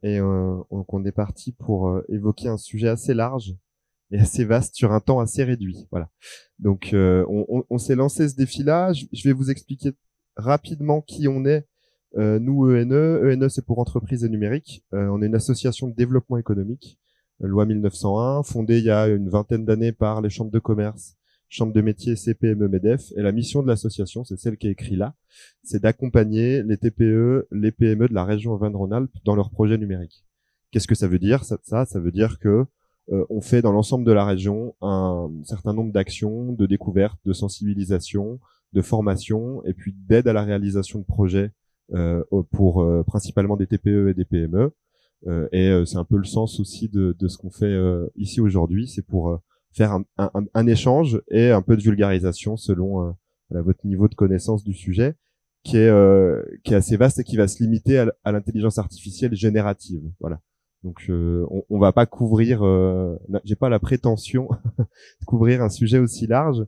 Donc on est parti pour évoquer un sujet assez large et assez vaste sur un temps assez réduit. Voilà. Donc on s'est lancé ce défi-là. Je vais vous expliquer rapidement qui on est. Nous, ENE. ENE, c'est pour Entreprises et Numérique. On est une association de développement économique, loi 1901, fondée il y a une vingtaine d'années par les chambres de commerce, chambres de métiers, CPME, MEDEF. Et la mission de l'association, c'est celle qui est écrite là, c'est d'accompagner les TPE, les PME de la région Auvergne-Rhône-Alpes dans leurs projets numériques. Qu'est-ce que ça veut dire ça veut dire que on fait dans l'ensemble de la région un certain nombre d'actions, de découvertes, de sensibilisation, de formation, et puis d'aide à la réalisation de projets pour principalement des TPE et des PME. C'est un peu le sens aussi de ce qu'on fait ici aujourd'hui. C'est pour faire un échange et un peu de vulgarisation selon voilà, votre niveau de connaissance du sujet, qui est assez vaste et qui va se limiter à l'intelligence artificielle générative. Voilà. Donc on va pas couvrir, j'ai pas la prétention de couvrir un sujet aussi large.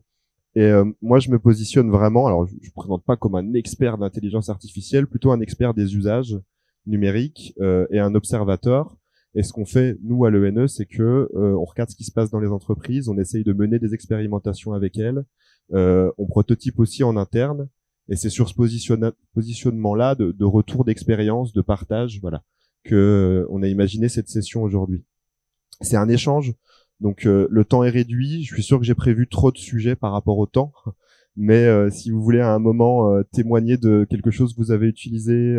Et moi, je me positionne vraiment. Alors, je présente pas comme un expert d'intelligence artificielle, plutôt un expert des usages numériques et un observateur. Et ce qu'on fait nous à l'ENE, c'est que on regarde ce qui se passe dans les entreprises, on essaye de mener des expérimentations avec elles, on prototype aussi en interne. Et c'est sur ce positionnement-là de retour d'expérience, de partage, voilà, que on a imaginé cette session aujourd'hui. C'est un échange. Donc le temps est réduit. Je suis sûr que j'ai prévu trop de sujets par rapport au temps, mais si vous voulez à un moment témoigner de quelque chose que vous avez utilisé,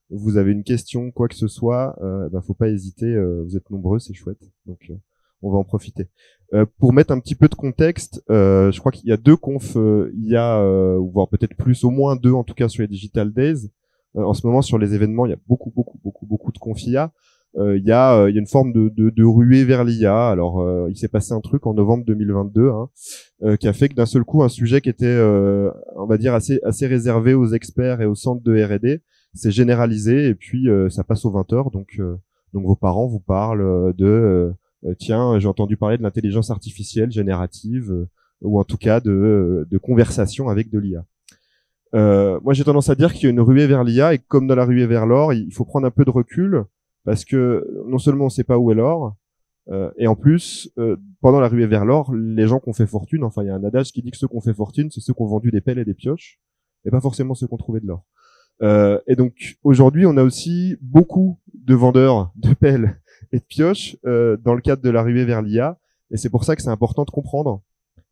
vous avez une question, quoi que ce soit, faut pas hésiter. Vous êtes nombreux, c'est chouette. Donc on va en profiter. Pour mettre un petit peu de contexte, je crois qu'il y a deux confs, ou voire peut-être plus, au moins deux en tout cas sur les Digital Days. En ce moment sur les événements, il y a beaucoup de confs IA. Il y a une forme de ruée vers l'IA. Alors, il s'est passé un truc en novembre 2022 qui a fait que d'un seul coup, un sujet qui était, on va dire, assez réservé aux experts et aux centres de R&D s'est généralisé et puis ça passe aux 20 heures. Donc vos parents vous parlent tiens, j'ai entendu parler de l'intelligence artificielle générative ou en tout cas de conversation avec de l'IA. Moi, j'ai tendance à dire qu'il y a une ruée vers l'IA et comme dans la ruée vers l'or, il faut prendre un peu de recul. Parce que non seulement on ne sait pas où est l'or, et en plus, pendant la ruée vers l'or, les gens qui ont fait fortune, enfin il y a un adage qui dit que ceux qui ont fait fortune, c'est ceux qui ont vendu des pelles et des pioches, et pas forcément ceux qui ont trouvé de l'or. Et donc aujourd'hui, on a aussi beaucoup de vendeurs de pelles et de pioches dans le cadre de la ruée vers l'IA, et c'est pour ça que c'est important de comprendre,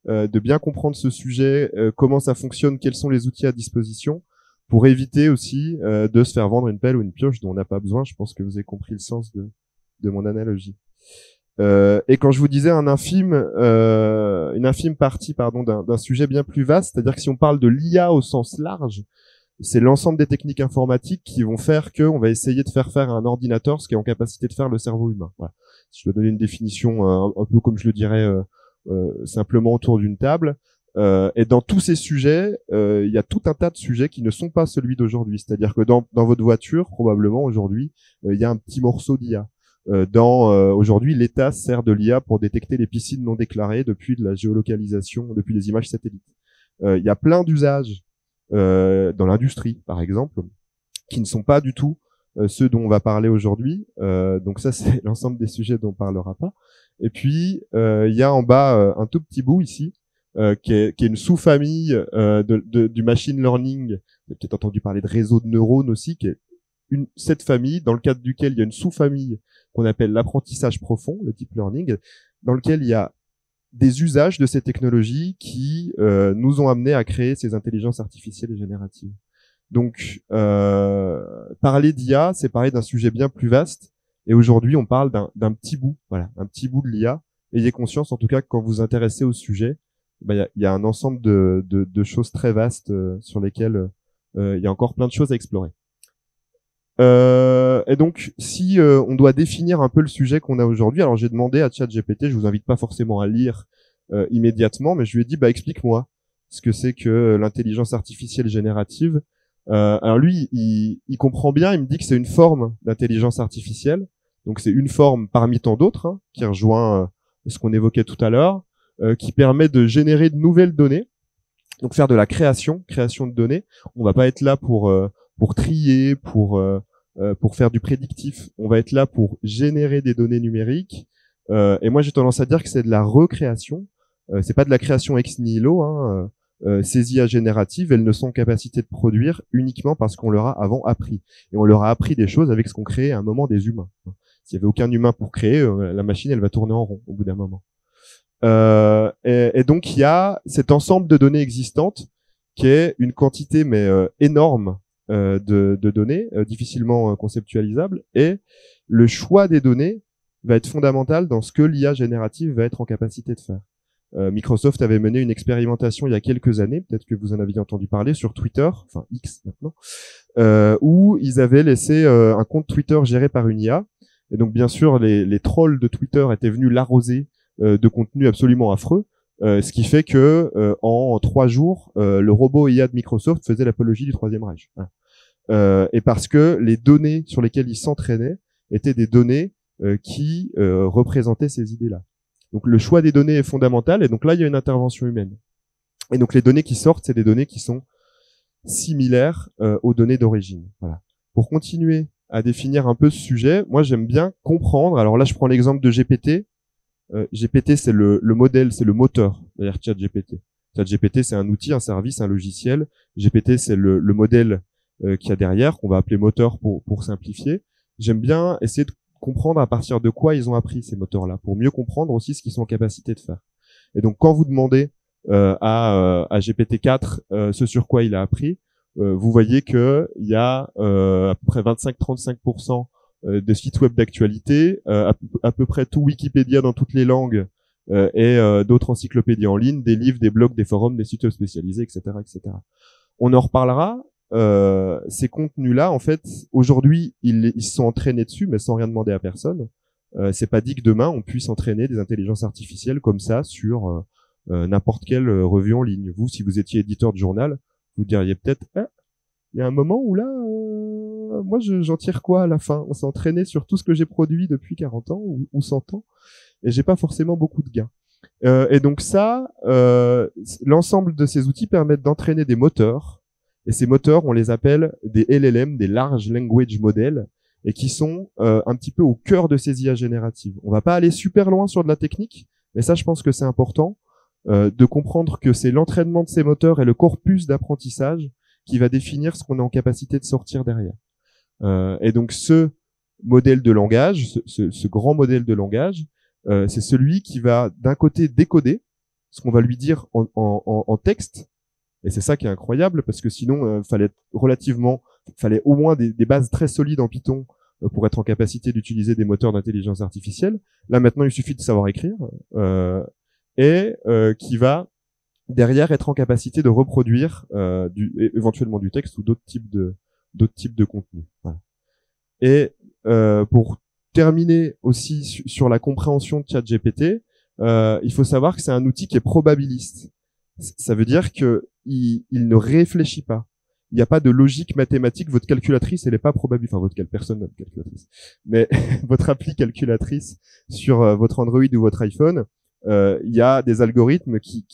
de bien comprendre ce sujet, comment ça fonctionne, quels sont les outils à disposition, pour éviter aussi de se faire vendre une pelle ou une pioche dont on n'a pas besoin. Je pense que vous avez compris le sens de mon analogie. Et quand je vous disais une infime partie d'un sujet bien plus vaste, c'est-à-dire que si on parle de l'IA au sens large, c'est l'ensemble des techniques informatiques qui vont faire qu'on va essayer de faire à un ordinateur ce qui est en capacité de faire le cerveau humain. Voilà. Si je dois donner une définition un peu comme je le dirais simplement autour d'une table, et dans tous ces sujets, il y a tout un tas de sujets qui ne sont pas celui d'aujourd'hui. C'est-à-dire que dans votre voiture, probablement aujourd'hui, il y a un petit morceau d'IA. Aujourd'hui, l'État sert de l'IA pour détecter les piscines non déclarées depuis de la géolocalisation, depuis les images satellites. Il y a plein d'usages dans l'industrie, par exemple, qui ne sont pas du tout ceux dont on va parler aujourd'hui. Donc ça, c'est l'ensemble des sujets dont on parlera pas. Et puis, il y a en bas un tout petit bout ici, qui est une sous-famille du machine learning. Vous avez peut-être entendu parler de réseau de neurones aussi, qui est cette famille dans le cadre duquel il y a une sous-famille qu'on appelle l'apprentissage profond, le deep learning, dans lequel il y a des usages de ces technologies qui nous ont amenés à créer ces intelligences artificielles génératives. Donc, parler d'IA, c'est parler d'un sujet bien plus vaste. Et aujourd'hui, on parle d'un petit bout, voilà, un petit bout de l'IA. Ayez conscience, en tout cas, que quand vous vous intéressez au sujet, il y a un ensemble de choses très vastes sur lesquelles il y a encore plein de choses à explorer. Et donc, si on doit définir un peu le sujet qu'on a aujourd'hui, alors j'ai demandé à ChatGPT, je vous invite pas forcément à lire immédiatement, mais je lui ai dit, explique-moi ce que c'est que l'intelligence artificielle générative. Alors lui, il comprend bien, il me dit que c'est une forme d'intelligence artificielle, donc c'est une forme parmi tant d'autres, qui rejoint ce qu'on évoquait tout à l'heure, qui permet de générer de nouvelles données, donc faire de la création de données. On va pas être là pour trier, pour pour faire du prédictif. On va être là pour générer des données numériques. Et moi, j'ai tendance à dire que c'est de la recréation. C'est pas de la création ex nihilo. Hein. Ces IA génératives, elles ne sont en capacité de produire uniquement parce qu'on leur a avant appris. Et on leur a appris des choses avec ce qu'on créait à un moment des humains. S'il y avait aucun humain pour créer, la machine, elle va tourner en rond au bout d'un moment. Et donc, il y a cet ensemble de données existantes qui est une quantité mais énorme de données, difficilement conceptualisables. Et le choix des données va être fondamental dans ce que l'IA générative va être en capacité de faire. Microsoft avait mené une expérimentation il y a quelques années, peut-être que vous en aviez entendu parler, sur Twitter, enfin X maintenant, où ils avaient laissé un compte Twitter géré par une IA. Et donc, bien sûr, les trolls de Twitter étaient venus l'arroser de contenu absolument affreux, ce qui fait que en 3 jours, le robot IA de Microsoft faisait l'apologie du Troisième Reich. Voilà. Et parce que les données sur lesquelles ils s'entraînaient étaient des données qui représentaient ces idées-là. Donc le choix des données est fondamental, et donc là il y a une intervention humaine. Et donc les données qui sortent, c'est des données qui sont similaires aux données d'origine. Voilà. Pour continuer à définir un peu ce sujet, moi j'aime bien comprendre. Alors là je prends l'exemple de GPT. GPT c'est le modèle, c'est le moteur derrière ChatGPT. ChatGPT c'est un outil, un service, un logiciel. GPT c'est le modèle qu'il y a derrière, qu'on va appeler moteur pour simplifier. J'aime bien essayer de comprendre à partir de quoi ils ont appris ces moteurs-là, pour mieux comprendre aussi ce qu'ils sont en capacité de faire. Et donc, quand vous demandez à GPT-4 ce sur quoi il a appris, vous voyez que il y a à peu près 25-35% de sites web d'actualité, à peu près tout Wikipédia dans toutes les langues et d'autres encyclopédies en ligne, des livres, des blogs, des forums, des sites web spécialisés, etc., etc. On en reparlera. Ces contenus-là, en fait, aujourd'hui, ils se sont entraînés dessus, mais sans rien demander à personne. C'est pas dit que demain, on puisse entraîner des intelligences artificielles comme ça sur n'importe quelle revue en ligne. Vous, si vous étiez éditeur de journal, vous diriez peut-être, il y a un moment où là, moi, j'en tire quoi à la fin? On s'est entraîné sur tout ce que j'ai produit depuis 40 ans ou 100 ans, et j'ai pas forcément beaucoup de gains. Et donc ça, l'ensemble de ces outils permettent d'entraîner des moteurs. Et ces moteurs, on les appelle des LLM, des Large Language Models, et qui sont un petit peu au cœur de ces IA génératives. On va pas aller super loin sur de la technique, mais ça, je pense que c'est important de comprendre que c'est l'entraînement de ces moteurs et le corpus d'apprentissage qui va définir ce qu'on est en capacité de sortir derrière. Et donc, ce modèle de langage, ce grand modèle de langage, c'est celui qui va d'un côté décoder ce qu'on va lui dire en texte. Et c'est ça qui est incroyable, parce que sinon, fallait au moins des bases très solides en Python pour être en capacité d'utiliser des moteurs d'intelligence artificielle. Là, maintenant, il suffit de savoir écrire et qui va derrière être en capacité de reproduire éventuellement du texte ou d'autres types de contenus. Voilà. Et pour terminer aussi sur la compréhension de ChatGPT, il faut savoir que c'est un outil qui est probabiliste. Ça veut dire que il ne réfléchit pas. Il n'y a pas de logique mathématique. Votre calculatrice, elle n'est pas probabiliste. Enfin, personne n'a de calculatrice. Mais votre appli calculatrice sur votre Android ou votre iPhone, il y a des algorithmes qui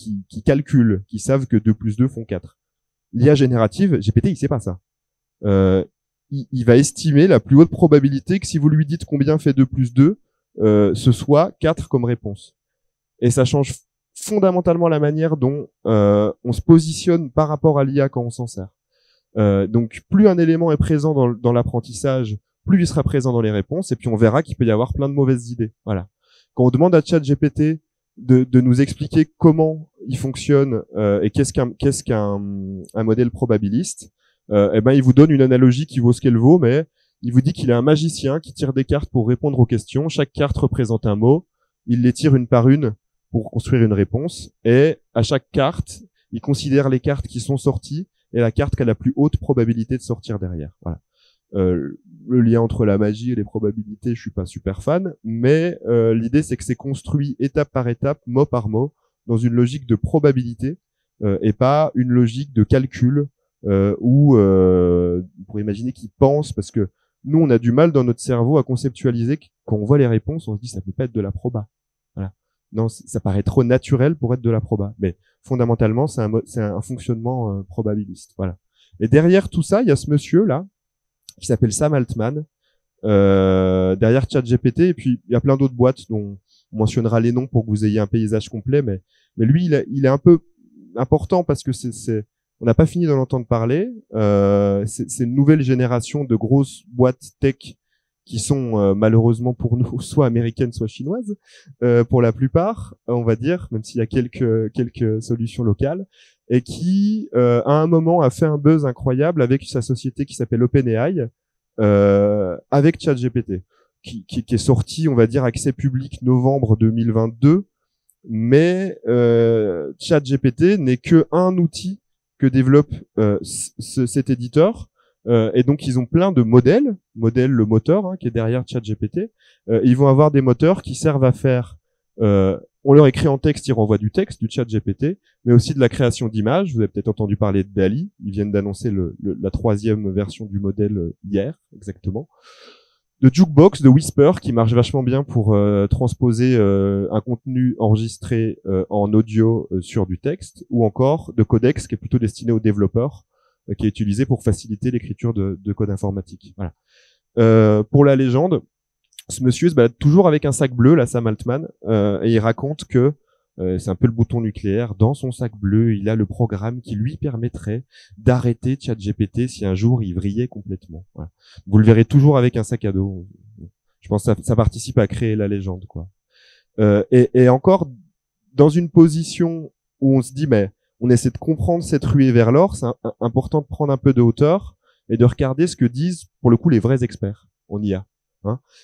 calculent, qui savent que 2 plus 2 font 4. L'IA générative, GPT, il sait pas ça. Il va estimer la plus haute probabilité que si vous lui dites combien fait 2 plus 2, ce soit 4 comme réponse. Et ça change fondamentalement la manière dont on se positionne par rapport à l'IA quand on s'en sert. Donc, plus un élément est présent dans l'apprentissage, plus il sera présent dans les réponses, et puis on verra qu'il peut y avoir plein de mauvaises idées. Voilà. Quand on demande à ChatGPT de nous expliquer comment il fonctionne et qu'est-ce qu'un modèle probabiliste, il vous donne une analogie qui vaut ce qu'elle vaut, mais il vous dit qu'il est un magicien qui tire des cartes pour répondre aux questions. Chaque carte représente un mot. Il les tire une par une pour construire une réponse. Et à chaque carte, il considère les cartes qui sont sorties et la carte qui a la plus haute probabilité de sortir derrière. Voilà. Le lien entre la magie et les probabilités, je suis pas super fan, mais l'idée c'est que c'est construit étape par étape, mot par mot, dans une logique de probabilité et pas une logique de calcul où on pourrait imaginer qu'il pense, parce que nous on a du mal dans notre cerveau à conceptualiser que quand on voit les réponses, on se dit ça peut pas être de la proba. Voilà. Non, ça paraît trop naturel pour être de la proba, mais fondamentalement c'est un fonctionnement probabiliste. Voilà. Et derrière tout ça, il y a ce monsieur là qui s'appelle Sam Altman, derrière ChatGPT, et puis il y a plein d'autres boîtes dont on mentionnera les noms pour que vous ayez un paysage complet, mais lui, il est un peu important parce que on n'a pas fini d'en entendre parler. C'est une nouvelle génération de grosses boîtes tech qui sont malheureusement pour nous soit américaines, soit chinoises, pour la plupart, on va dire, même s'il y a quelques solutions locales, et qui, à un moment, a fait un buzz incroyable avec sa société qui s'appelle OpenAI, avec ChatGPT, qui est sorti, on va dire, accès public novembre 2022, mais ChatGPT n'est que un outil que développe cet éditeur. Et donc ils ont plein de modèles, le moteur qui est derrière ChatGPT. Ils vont avoir des moteurs qui servent à faire, on leur écrit en texte, ils renvoient du texte, du ChatGPT, mais aussi de la création d'images. Vous avez peut-être entendu parler de DALL-E. Ils viennent d'annoncer la 3e version du modèle hier, exactement. De Jukebox, de Whisper, qui marche vachement bien pour transposer un contenu enregistré en audio sur du texte, ou encore de Codex, qui est plutôt destiné aux développeurs, qui est utilisé pour faciliter l'écriture de code informatique. Voilà. Pour la légende, ce monsieur se balade toujours avec un sac bleu, là, Sam Altman, et il raconte que c'est un peu le bouton nucléaire. Dans son sac bleu, il a le programme qui lui permettrait d'arrêter ChatGPT si un jour il vrillait complètement. Voilà. Vous le verrez toujours avec un sac à dos. Je pense que ça participe à créer la légende, quoi. Et encore dans une position où on se dit, mais on essaie de comprendre cette ruée vers l'or, c'est important de prendre un peu de hauteur et de regarder ce que disent, pour le coup, les vrais experts en IA.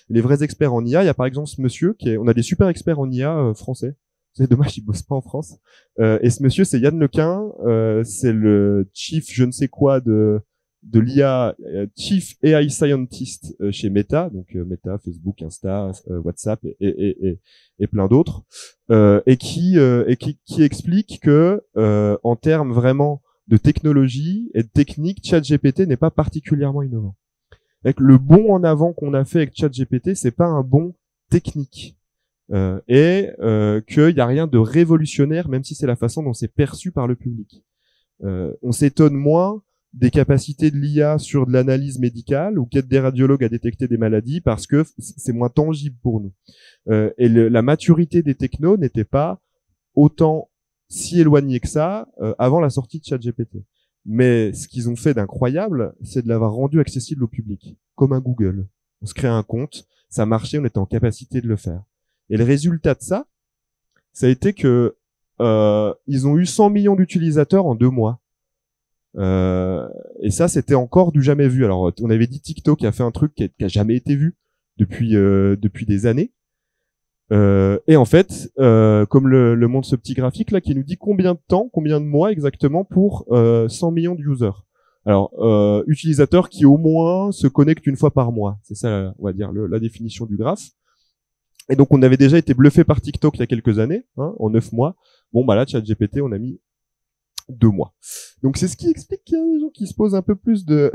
Les vrais experts en IA, il y a par exemple ce monsieur on a des super experts en IA français. C'est dommage, il bosse pas en France. Et ce monsieur, c'est Yann Lequin, c'est le chief je ne sais quoi de l'IA, chief AI scientist chez Meta, donc Meta, Facebook, Insta, WhatsApp et plein d'autres, et qui explique que en termes vraiment de technologie et de technique, ChatGPT n'est pas particulièrement innovant. Avec le bond en avant qu'on a fait avec ChatGPT, c'est pas un bond technique. Qu'il n'y a rien de révolutionnaire, même si c'est la façon dont c'est perçu par le public. On s'étonne moins des capacités de l'IA sur de l'analyse médicale ou qu'aide des radiologues à détecter des maladies parce que c'est moins tangible pour nous. Et la maturité des technos n'était pas autant si éloignée que ça avant la sortie de ChatGPT. Mais ce qu'ils ont fait d'incroyable, c'est de l'avoir rendu accessible au public, comme un Google. On se crée un compte, ça marchait, on était en capacité de le faire. Et le résultat de ça a été que ils ont eu 100 millions d'utilisateurs en 2 mois. Et ça, c'était encore du jamais vu. Alors, on avait dit TikTok a fait un truc qui a jamais été vu depuis des années. Et en fait, comme le montre ce petit graphique là, qui nous dit combien de mois exactement pour 100 millions de users. Alors, utilisateurs qui au moins se connectent une fois par mois. C'est ça, on va dire, la définition du graphe. Et donc, on avait déjà été bluffé par TikTok il y a quelques années, en 9 mois. Bon, bah là, ChatGPT, on a mis 2 mois. Donc, c'est ce qui explique qu'il y a des gens qui se posent un peu plus de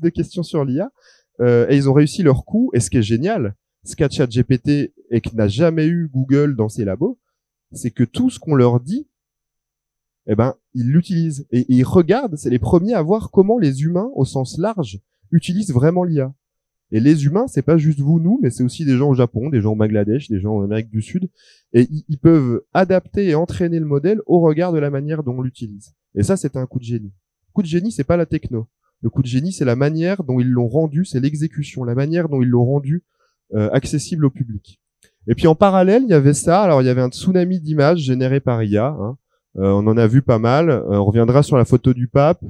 questions sur l'IA. Et ils ont réussi leur coup. Et ce qui est génial, ce qu'a ChatGPT et que n'a jamais eu Google dans ses labos, c'est que tout ce qu'on leur dit, eh ben, ils l'utilisent. Et ils regardent, c'est les premiers à voir comment les humains, au sens large, utilisent vraiment l'IA. Et les humains, c'est pas juste vous, nous, mais c'est aussi des gens au Japon, des gens au Bangladesh, des gens en Amérique du Sud. Et ils peuvent adapter et entraîner le modèle au regard de la manière dont on l'utilise. Et ça, c'est un coup de génie. Le coup de génie, c'est pas la techno. Le coup de génie, c'est la manière dont ils l'ont rendu, c'est l'exécution, la manière dont ils l'ont rendu accessible au public. Et puis en parallèle, il y avait ça. Alors, il y avait un tsunami d'images généré par IA. On en a vu pas mal. On reviendra sur la photo du pape.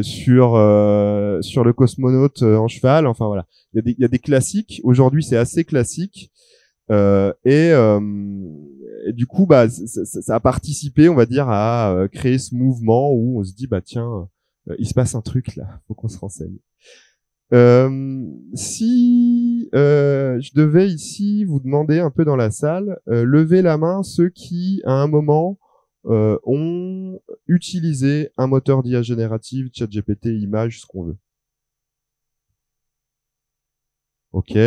Sur le cosmonaute en cheval, enfin voilà, il y a des classiques. Aujourd'hui, c'est assez classique et du coup, bah, ça a participé, on va dire, à créer ce mouvement où on se dit, bah tiens, il se passe un truc là, faut qu'on se renseigne. Si je devais ici vous demander un peu dans la salle, levez la main ceux qui, à un moment, ont utilisé un moteur d'IA générative, ChatGPT, images, ce qu'on veut. Ok,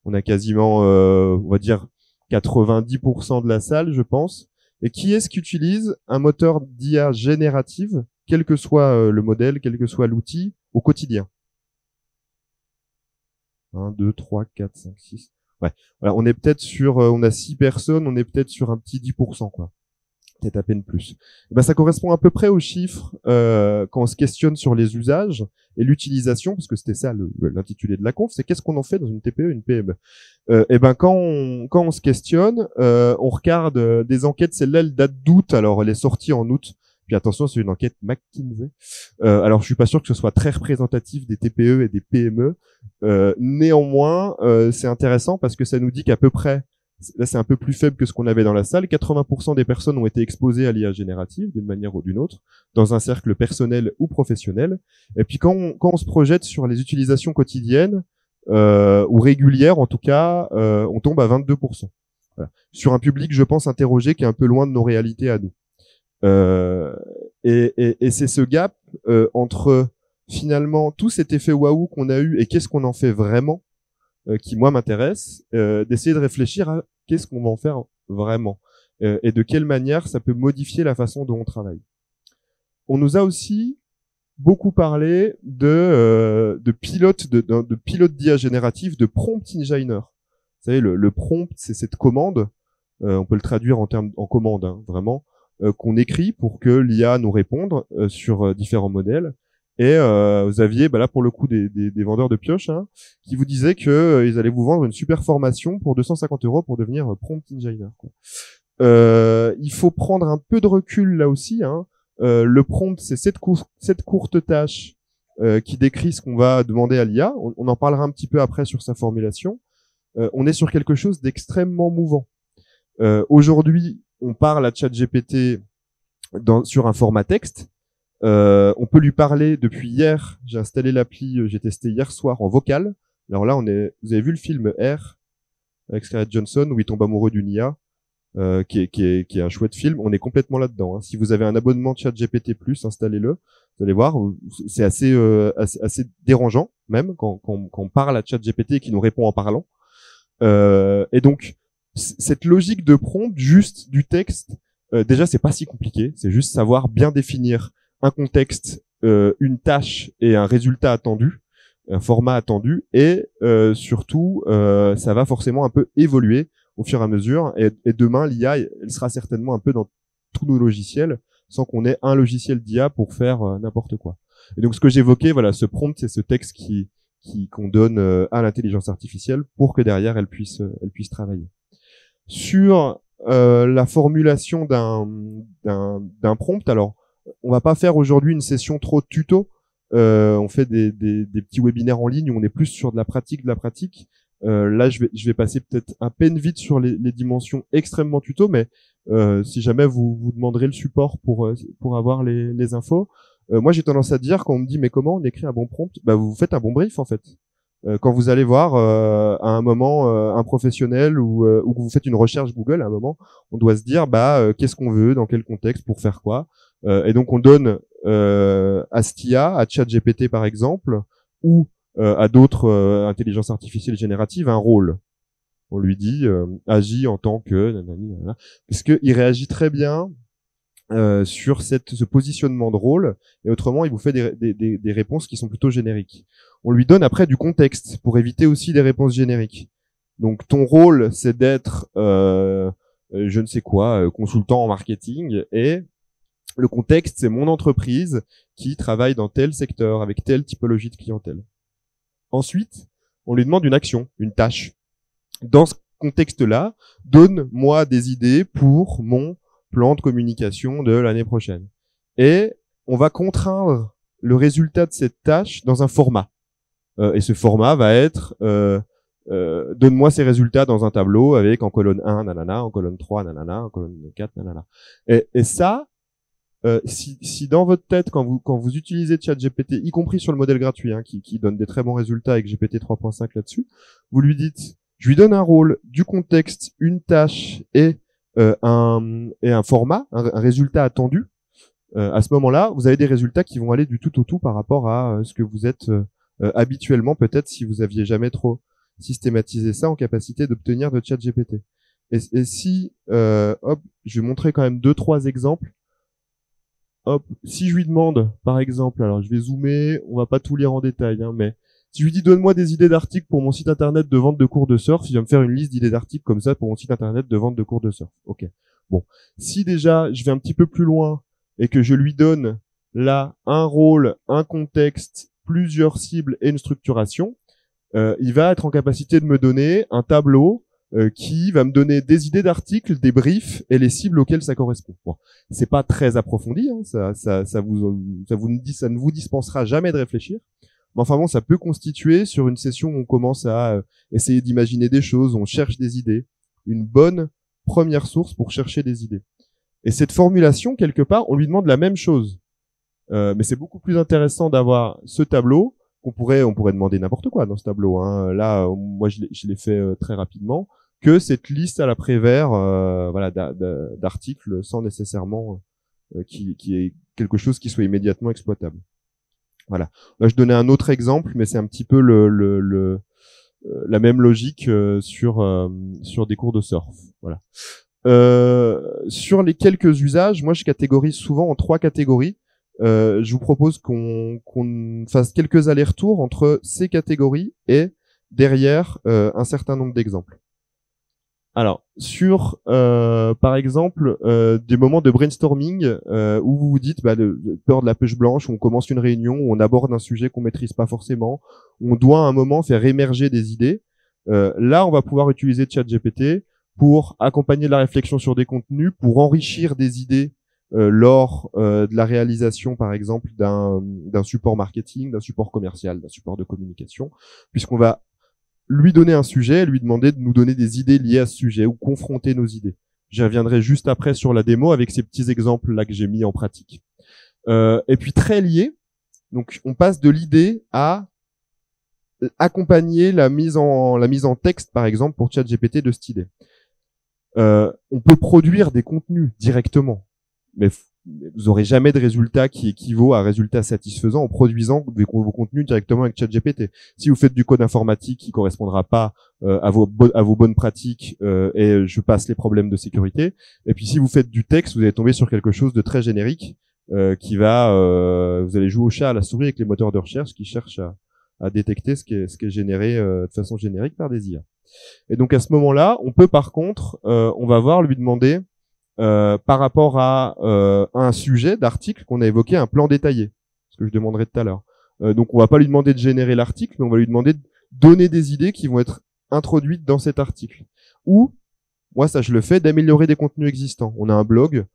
on a quasiment, on va dire, 90% de la salle, je pense. Et qui est-ce qui utilise un moteur d'IA générative, quel que soit le modèle, quel que soit l'outil, au quotidien? 1, 2, 3, 4, 5, 6. Ouais. Voilà, on est peut-être sur, on a 6 personnes, on est peut-être sur un petit 10%, quoi. Peut-être à peine plus. Et ben, ça correspond à peu près aux chiffres quand on se questionne sur les usages et l'utilisation, parce que c'était ça l'intitulé de la conf, c'est qu'est-ce qu'on en fait dans une TPE, une PME. Et ben quand on se questionne, on regarde des enquêtes, celle-là elle date d'août, alors elle est sortie en août. Puis attention, c'est une enquête McKinsey. Alors je suis pas sûr que ce soit très représentatif des TPE et des PME. Néanmoins, c'est intéressant parce que ça nous dit qu'à peu près, là c'est un peu plus faible que ce qu'on avait dans la salle, 80% des personnes ont été exposées à l'IA générative d'une manière ou d'une autre, dans un cercle personnel ou professionnel. Et puis quand on se projette sur les utilisations quotidiennes, ou régulières en tout cas, on tombe à 22%. Voilà. Sur un public, je pense, interrogé, qui est un peu loin de nos réalités à nous. Et c'est ce gap entre finalement tout cet effet waouh qu'on a eu et qu'est-ce qu'on en fait vraiment qui moi m'intéresse, d'essayer de réfléchir à qu'est-ce qu'on va en faire vraiment et de quelle manière ça peut modifier la façon dont on travaille. On nous a aussi beaucoup parlé de pilote d'IA générative, de prompt engineer. Vous savez, le prompt, c'est cette commande, on peut le traduire en commande, hein, vraiment, qu'on écrit pour que l'IA nous réponde sur différents modèles. Et vous aviez, là pour le coup, des vendeurs de pioches hein, qui vous disaient que ils allaient vous vendre une super formation pour 250 € pour devenir prompt engineer. Quoi. Il faut prendre un peu de recul là aussi. Hein. Le prompt, c'est cette courte tâche qui décrit ce qu'on va demander à l'IA. On en parlera un petit peu après sur sa formulation. On est sur quelque chose d'extrêmement mouvant. Aujourd'hui, on parle à ChatGPT sur un format texte. On peut lui parler depuis hier. J'ai installé l'appli, j'ai testé hier soir en vocal. Alors là, vous avez vu le film R avec Scarlett Johansson où il tombe amoureux d'une IA, qui est un chouette film. On est complètement là-dedans. Hein. Si vous avez un abonnement ChatGPT+, installez-le. Vous allez voir, c'est assez dérangeant même quand on parle à ChatGPT et qui nous répond en parlant. Et donc cette logique de prompt, juste du texte, déjà c'est pas si compliqué. C'est juste savoir bien définir un contexte, une tâche et un résultat attendu, un format attendu, et surtout ça va forcément un peu évoluer au fur et à mesure, et demain l'IA elle sera certainement un peu dans tous nos logiciels sans qu'on ait un logiciel d'IA pour faire n'importe quoi. Et donc ce que j'évoquais, voilà, ce prompt, c'est ce texte qu'on donne à l'intelligence artificielle pour que derrière elle puisse travailler. Sur la formulation d'un prompt, alors on va pas faire aujourd'hui une session trop tuto. On fait des petits webinaires en ligne où on est plus sur de la pratique. Là, je vais passer peut-être à peine vite sur les dimensions extrêmement tuto, mais si jamais vous demanderez le support pour avoir les infos. Moi, j'ai tendance à dire quand on me dit mais comment on écrit un bon prompt, vous faites un bon brief en fait. Quand vous allez voir à un moment un professionnel ou que vous faites une recherche Google, à un moment, on doit se dire qu'est-ce qu'on veut, dans quel contexte, pour faire quoi. Et donc on donne à STIA, à ChatGPT par exemple, ou à d'autres intelligences artificielles génératives un rôle. On lui dit agis en tant que nanana, parce que il réagit très bien sur ce positionnement de rôle, et autrement il vous fait des réponses qui sont plutôt génériques. On lui donne après du contexte pour éviter aussi des réponses génériques. Donc ton rôle c'est d'être je ne sais quoi, consultant en marketing, et le contexte c'est mon entreprise qui travaille dans tel secteur avec telle typologie de clientèle. Ensuite, on lui demande une action, une tâche. Dans ce contexte-là, donne-moi des idées pour mon plan de communication de l'année prochaine. Et on va contraindre le résultat de cette tâche dans un format. Et ce format va être donne-moi ces résultats dans un tableau avec en colonne 1, nanana, en colonne 3, nanana, en colonne 4, nanana. Et ça, si dans votre tête, quand vous utilisez ChatGPT, y compris sur le modèle gratuit, hein, qui donne des très bons résultats avec GPT 3.5 là-dessus, vous lui dites, je lui donne un rôle, du contexte, une tâche et un format, un résultat attendu. À ce moment-là, vous avez des résultats qui vont aller du tout au tout par rapport à ce que vous êtes habituellement, peut-être si vous aviez jamais trop systématisé ça, en capacité d'obtenir de ChatGPT. Et si, je vais montrer quand même 2-3 exemples. Si je lui demande, par exemple, alors je vais zoomer, on va pas tout lire en détail, hein, mais Si je lui dis donne-moi des idées d'articles pour mon site internet de vente de cours de surf, il va me faire une liste d'idées d'articles comme ça pour mon site internet de vente de cours de surf. Ok. Bon. Si déjà je vais un petit peu plus loin et que je lui donne là un rôle, un contexte, plusieurs cibles et une structuration, il va être en capacité de me donner un tableau qui va me donner des idées d'articles, des briefs et les cibles auxquelles ça correspond. Bon, c'est pas très approfondi, hein, ça ne vous dispensera jamais de réfléchir. Mais enfin bon, ça peut constituer sur une session où on commence à essayer d'imaginer des choses, on cherche des idées, une bonne première source pour chercher des idées. Et cette formulation, quelque part, on lui demande la même chose. Mais c'est beaucoup plus intéressant d'avoir ce tableau on pourrait demander n'importe quoi dans ce tableau. Hein. Là, moi, je l'ai fait très rapidement, que cette liste à la Prévert, voilà, d'articles sans nécessairement qui est quelque chose qui soit immédiatement exploitable. Voilà. Là, je donnais un autre exemple, mais c'est un petit peu la même logique sur des cours de surf. Voilà. Sur les quelques usages, moi, je catégorise souvent en 3 catégories. Je vous propose qu'on fasse quelques allers-retours entre ces catégories et derrière un certain nombre d'exemples. Alors, sur par exemple des moments de brainstorming où vous vous dites peur de la pêche blanche, où on commence une réunion, où on aborde un sujet qu'on maîtrise pas forcément, où on doit à un moment faire émerger des idées. Là, on va pouvoir utiliser ChatGPT pour accompagner la réflexion sur des contenus, pour enrichir des idées lors de la réalisation, par exemple, d'un support marketing, d'un support commercial, d'un support de communication, puisqu'on va lui donner un sujet, lui demander de nous donner des idées liées à ce sujet ou confronter nos idées. J'y reviendrai juste après sur la démo avec ces petits exemples là que j'ai mis en pratique. Et puis très lié, donc on passe de l'idée à accompagner la mise en texte, par exemple, pour ChatGPT de cette idée. On peut produire des contenus directement, mais vous aurez jamais de résultat qui équivaut à résultat satisfaisant en produisant vos contenus directement avec ChatGPT. Si vous faites du code informatique qui correspondra pas à vos bonnes pratiques, et je passe les problèmes de sécurité. Et puis si vous faites du texte, vous allez tomber sur quelque chose de très générique qui va, vous allez jouer au chat à la souris avec les moteurs de recherche qui cherchent à détecter ce qui est généré de façon générique par des IA. Et donc à ce moment-là, on peut par contre, on va voir lui demander par rapport à un sujet d'article qu'on a évoqué, un plan détaillé, ce que je demanderai tout à l'heure. Donc on va pas lui demander de générer l'article, mais on va lui demander de donner des idées qui vont être introduites dans cet article. Ou, moi ça je le fais, d'améliorer des contenus existants. On a un blog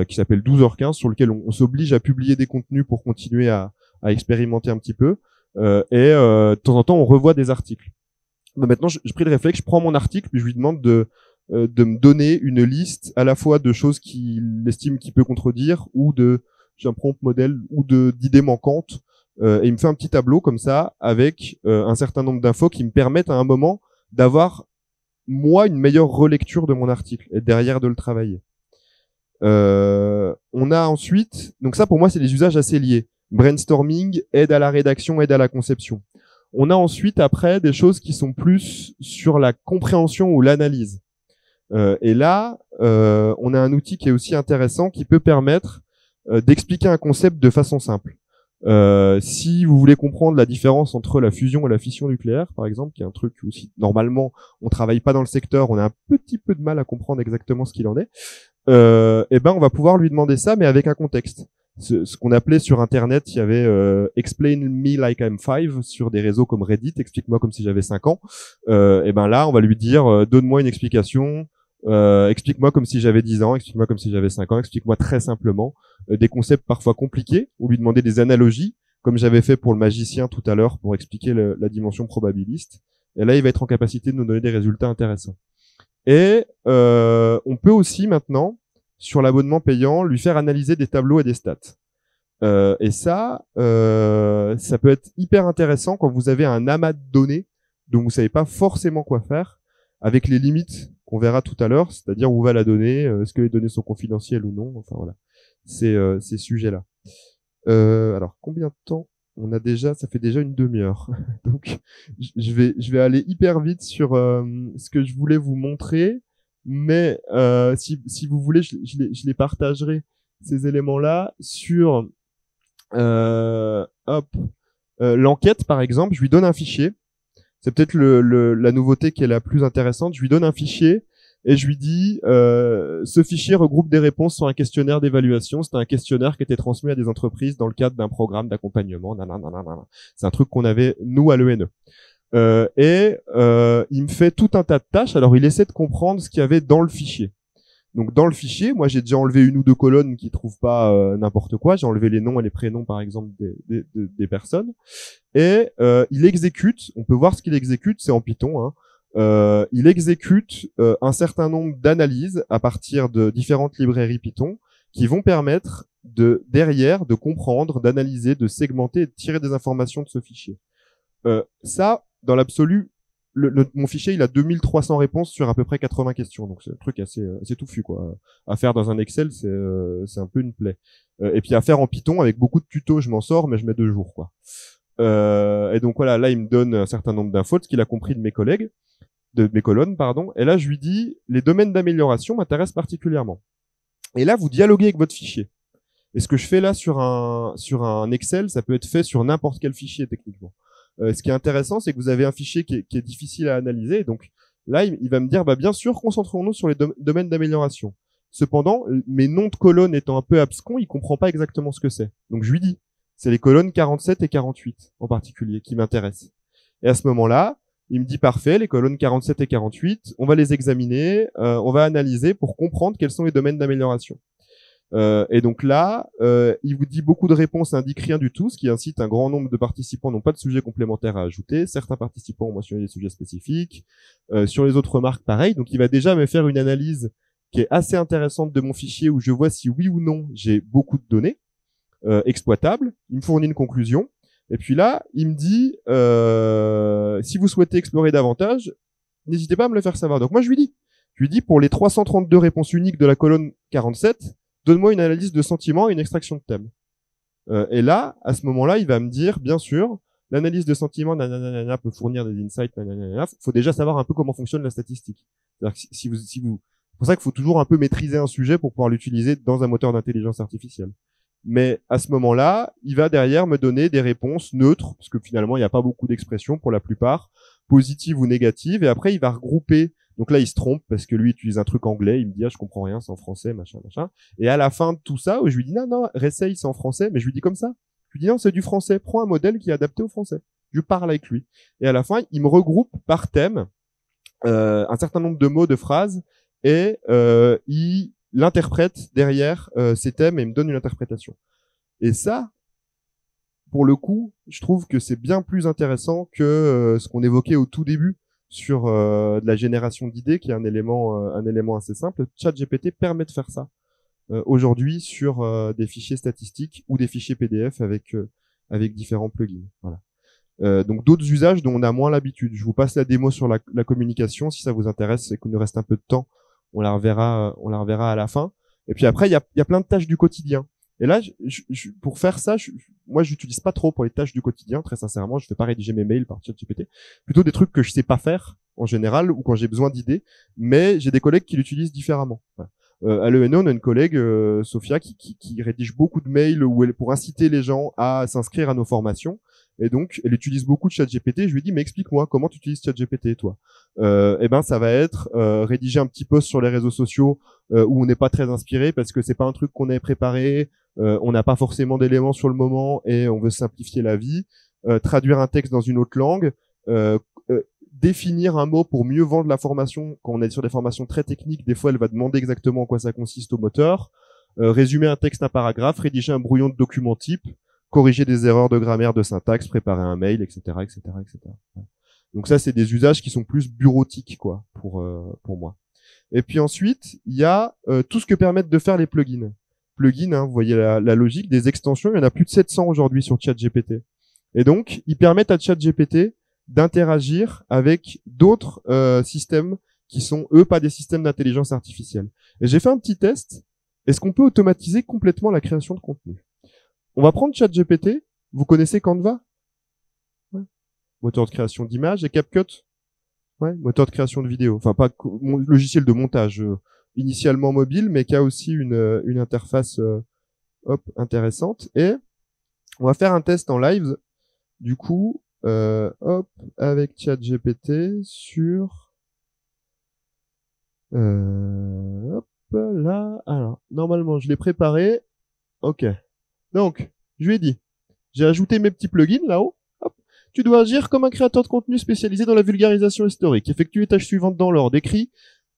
qui s'appelle 12h15 sur lequel on s'oblige à publier des contenus pour continuer à expérimenter un petit peu. Et de temps en temps on revoit des articles. Mais maintenant je pris le réflexe, je prends mon article puis je lui demande de me donner une liste à la fois de choses qu'il estime qu'il peut contredire ou j'ai un prompt modèle ou d'idées manquantes et il me fait un petit tableau comme ça avec un certain nombre d'infos qui me permettent à un moment d'avoir moi une meilleure relecture de mon article et derrière de le travailler. On a ensuite, donc ça pour moi c'est des usages assez liés, brainstorming, aide à la rédaction, aide à la conception. On a ensuite après des choses qui sont plus sur la compréhension ou l'analyse. Et là, on a un outil qui est aussi intéressant qui peut permettre d'expliquer un concept de façon simple. Si vous voulez comprendre la différence entre la fusion et la fission nucléaire, par exemple, qui est un truc où si normalement on travaille pas dans le secteur, on a un petit peu de mal à comprendre exactement ce qu'il en est, et ben on va pouvoir lui demander ça, mais avec un contexte. Ce qu'on appelait sur Internet, il y avait Explain me like I'm 5 sur des réseaux comme Reddit, explique-moi comme si j'avais 5 ans. Et ben là, on va lui dire donne-moi une explication, explique-moi comme si j'avais 10 ans, explique-moi comme si j'avais 5 ans, explique-moi très simplement des concepts parfois compliqués, ou lui demander des analogies, comme j'avais fait pour le magicien tout à l'heure pour expliquer la dimension probabiliste. Et là, il va être en capacité de nous donner des résultats intéressants. Et on peut aussi maintenant, sur l'abonnement payant, lui faire analyser des tableaux et des stats. Et ça peut être hyper intéressant quand vous avez un amas de données dont vous savez pas forcément quoi faire, avec les limites qu'on verra tout à l'heure, c'est-à-dire où va la donnée, est-ce que les données sont confidentielles ou non, enfin voilà, ces sujets-là. Alors combien de temps on a déjà? Ça fait déjà une demi-heure, donc je vais aller hyper vite sur ce que je voulais vous montrer, mais si vous voulez, je les partagerai ces éléments-là sur hop L'enquête, par exemple, je lui donne un fichier. C'est peut-être la nouveauté qui est la plus intéressante. Je lui donne un fichier et je lui dis ce fichier regroupe des réponses sur un questionnaire d'évaluation. C'était un questionnaire qui était transmis à des entreprises dans le cadre d'un programme d'accompagnement. C'est un truc qu'on avait nous à l'ENE. Il me fait tout un tas de tâches. Alors il essaie de comprendre ce qu'il y avait dans le fichier. Donc dans le fichier, moi j'ai déjà enlevé une ou deux colonnes qui trouvent pas n'importe quoi. J'ai enlevé les noms et les prénoms par exemple des personnes. Et il exécute. On peut voir ce qu'il exécute. C'est en Python. Hein. Il exécute un certain nombre d'analyses à partir de différentes librairies Python qui vont permettre derrière de comprendre, d'analyser, de segmenter et de tirer des informations de ce fichier. Ça, dans l'absolu, mon fichier, il a 2300 réponses sur à peu près 80 questions. Donc, c'est un truc assez touffu, quoi. À faire dans un Excel, c'est un peu une plaie. Et puis, à faire en Python, avec beaucoup de tutos, je m'en sors, mais je mets 2 jours, quoi. Et donc, voilà, là, il me donne un certain nombre d'infos, ce qu'il a compris de mes collègues, de mes colonnes, pardon. Et là, je lui dis, les domaines d'amélioration m'intéressent particulièrement. Et là, vous dialoguez avec votre fichier. Et ce que je fais là sur un Excel, ça peut être fait sur n'importe quel fichier, techniquement. Ce qui est intéressant, c'est que vous avez un fichier qui est difficile à analyser. Donc là, il va me dire, bah bien sûr, concentrons-nous sur les domaines d'amélioration. Cependant, mes noms de colonnes étant un peu abscons, il comprend pas exactement ce que c'est. Donc je lui dis, c'est les colonnes 47 et 48 en particulier qui m'intéressent. Et à ce moment-là, il me dit parfait, les colonnes 47 et 48, on va les examiner, on va analyser pour comprendre quels sont les domaines d'amélioration. Et donc là, il vous dit beaucoup de réponses indiquent rien du tout, ce qui incite un grand nombre de participants n'ont pas de sujets complémentaires à ajouter. Certains participants ont mentionné des sujets spécifiques. Sur les autres remarques, pareil. Donc il va déjà me faire une analyse qui est assez intéressante de mon fichier où je vois si oui ou non j'ai beaucoup de données exploitables. Il me fournit une conclusion. Et puis là, il me dit si vous souhaitez explorer davantage, n'hésitez pas à me le faire savoir. Donc moi je lui dis pour les 332 réponses uniques de la colonne 47, donne-moi une analyse de sentiment et une extraction de thème. Et là, à ce moment-là, il va me dire, bien sûr, l'analyse de sentiment peut fournir des insights. Faut déjà savoir un peu comment fonctionne la statistique. C'est-à-dire que c'est pour ça qu'il faut toujours un peu maîtriser un sujet pour pouvoir l'utiliser dans un moteur d'intelligence artificielle. Mais à ce moment-là, il va derrière me donner des réponses neutres, parce que finalement, il n'y a pas beaucoup d'expressions pour la plupart, positives ou négatives. Et après, il va regrouper. Donc là, il se trompe parce que lui utilise un truc anglais. Il me dit, ah, je comprends rien, c'est en français, machin. Et à la fin de tout ça, où je lui dis, non, réessaye, c'est en français. Mais je lui dis comme ça. Je lui dis, non, c'est du français. Prends un modèle qui est adapté au français. Je parle avec lui. Et à la fin, il me regroupe par thème un certain nombre de mots, de phrases, et il l'interprète derrière ces thèmes et me donne une interprétation. Et ça, pour le coup, je trouve que c'est bien plus intéressant que ce qu'on évoquait au tout début sur de la génération d'idées, qui est un élément assez simple. ChatGPT permet de faire ça aujourd'hui sur des fichiers statistiques ou des fichiers PDF avec différents plugins. Voilà. Donc d'autres usages dont on a moins l'habitude. Je vous passe la démo sur la communication si ça vous intéresse et qu'il nous reste un peu de temps. On la reverra à la fin. Et puis après, il y a plein de tâches du quotidien. Et là, pour faire ça, moi, j'utilise pas trop pour les tâches du quotidien. Très sincèrement, je fais pas rédiger mes mails par ChatGPT. Plutôt des trucs que je sais pas faire en général ou quand j'ai besoin d'idées. Mais j'ai des collègues qui l'utilisent différemment. Voilà. À l'ENO, on a une collègue, Sophia, qui rédige beaucoup de mails pour inciter les gens à s'inscrire à nos formations. Et donc, elle utilise beaucoup de ChatGPT. Je lui dis, mais explique-moi comment tu utilises ChatGPT, toi. Eh ben, ça va être rédiger un petit post sur les réseaux sociaux où on n'est pas très inspiré parce que c'est pas un truc qu'on ait préparé. On n'a pas forcément d'éléments sur le moment et on veut simplifier la vie. Traduire un texte dans une autre langue. Définir un mot pour mieux vendre la formation. Quand on est sur des formations très techniques, des fois, elle va demander exactement en quoi ça consiste au moteur. Résumer un texte, un paragraphe, rédiger un brouillon de document type, corriger des erreurs de grammaire, de syntaxe, préparer un mail, etc., etc., etc. Donc ça, c'est des usages qui sont plus bureautiques, quoi, pour moi. Et puis ensuite, il y a tout ce que permettent de faire les plugins. Plugins, hein, vous voyez la logique, des extensions, il y en a plus de 700 aujourd'hui sur ChatGPT. Et donc, ils permettent à ChatGPT d'interagir avec d'autres systèmes qui sont, eux, pas des systèmes d'intelligence artificielle. Et j'ai fait un petit test. Est-ce qu'on peut automatiser complètement la création de contenu? On va prendre ChatGPT. Vous connaissez Canva? Ouais. Moteur de création d'images et CapCut. Ouais. Moteur de création de vidéo. Enfin, pas logiciel de montage initialement mobile, mais qui a aussi une interface intéressante. Et on va faire un test en live. du coup, hop, avec ChatGPT sur hop là. Alors, normalement, je l'ai préparé. Ok. Donc, je lui ai dit, j'ai ajouté mes petits plugins là-haut. Hop. Tu dois agir comme un créateur de contenu spécialisé dans la vulgarisation historique. Effectue les tâches suivantes dans l'ordre. Écris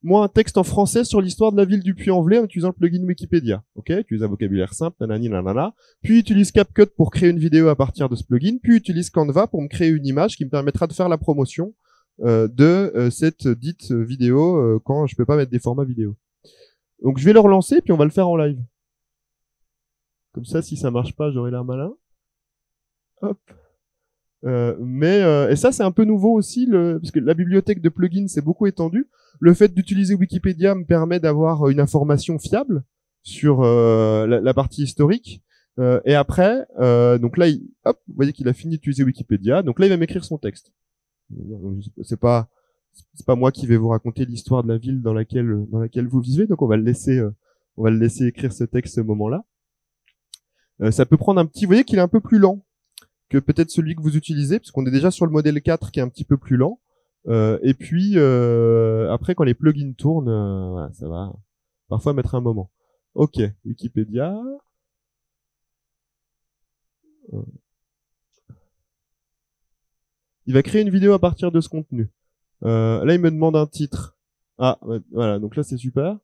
moi un texte en français sur l'histoire de la ville du Puy-en-Velay en utilisant le plugin Wikipédia. Ok, utilise un vocabulaire simple, nanani nanana. Puis utilise CapCut pour créer une vidéo à partir de ce plugin. Puis utilise Canva pour me créer une image qui me permettra de faire la promotion de cette dite vidéo quand je peux pas mettre des formats vidéo. Donc je vais le relancer puis on va le faire en live. Comme ça, si ça marche pas, j'aurai l'air malin. Hop. Et ça c'est un peu nouveau aussi, parce que la bibliothèque de plugins s'est beaucoup étendue. Le fait d'utiliser Wikipédia me permet d'avoir une information fiable sur la partie historique. Et après, donc là, hop, vous voyez qu'il a fini d'utiliser Wikipédia. Donc là, il va m'écrire son texte. C'est pas moi qui vais vous raconter l'histoire de la ville dans laquelle vous vivez. Donc on va le laisser écrire ce texte à ce moment-là. Ça peut prendre un petit, vous voyez qu'il est un peu plus lent que peut-être celui que vous utilisez, parce qu'on est déjà sur le modèle 4 qui est un petit peu plus lent. Et puis après, quand les plugins tournent, voilà, ça va parfois mettre un moment. Ok, Wikipédia. Il va créer une vidéo à partir de ce contenu. Là, il me demande un titre. Ah, voilà, donc là, c'est super.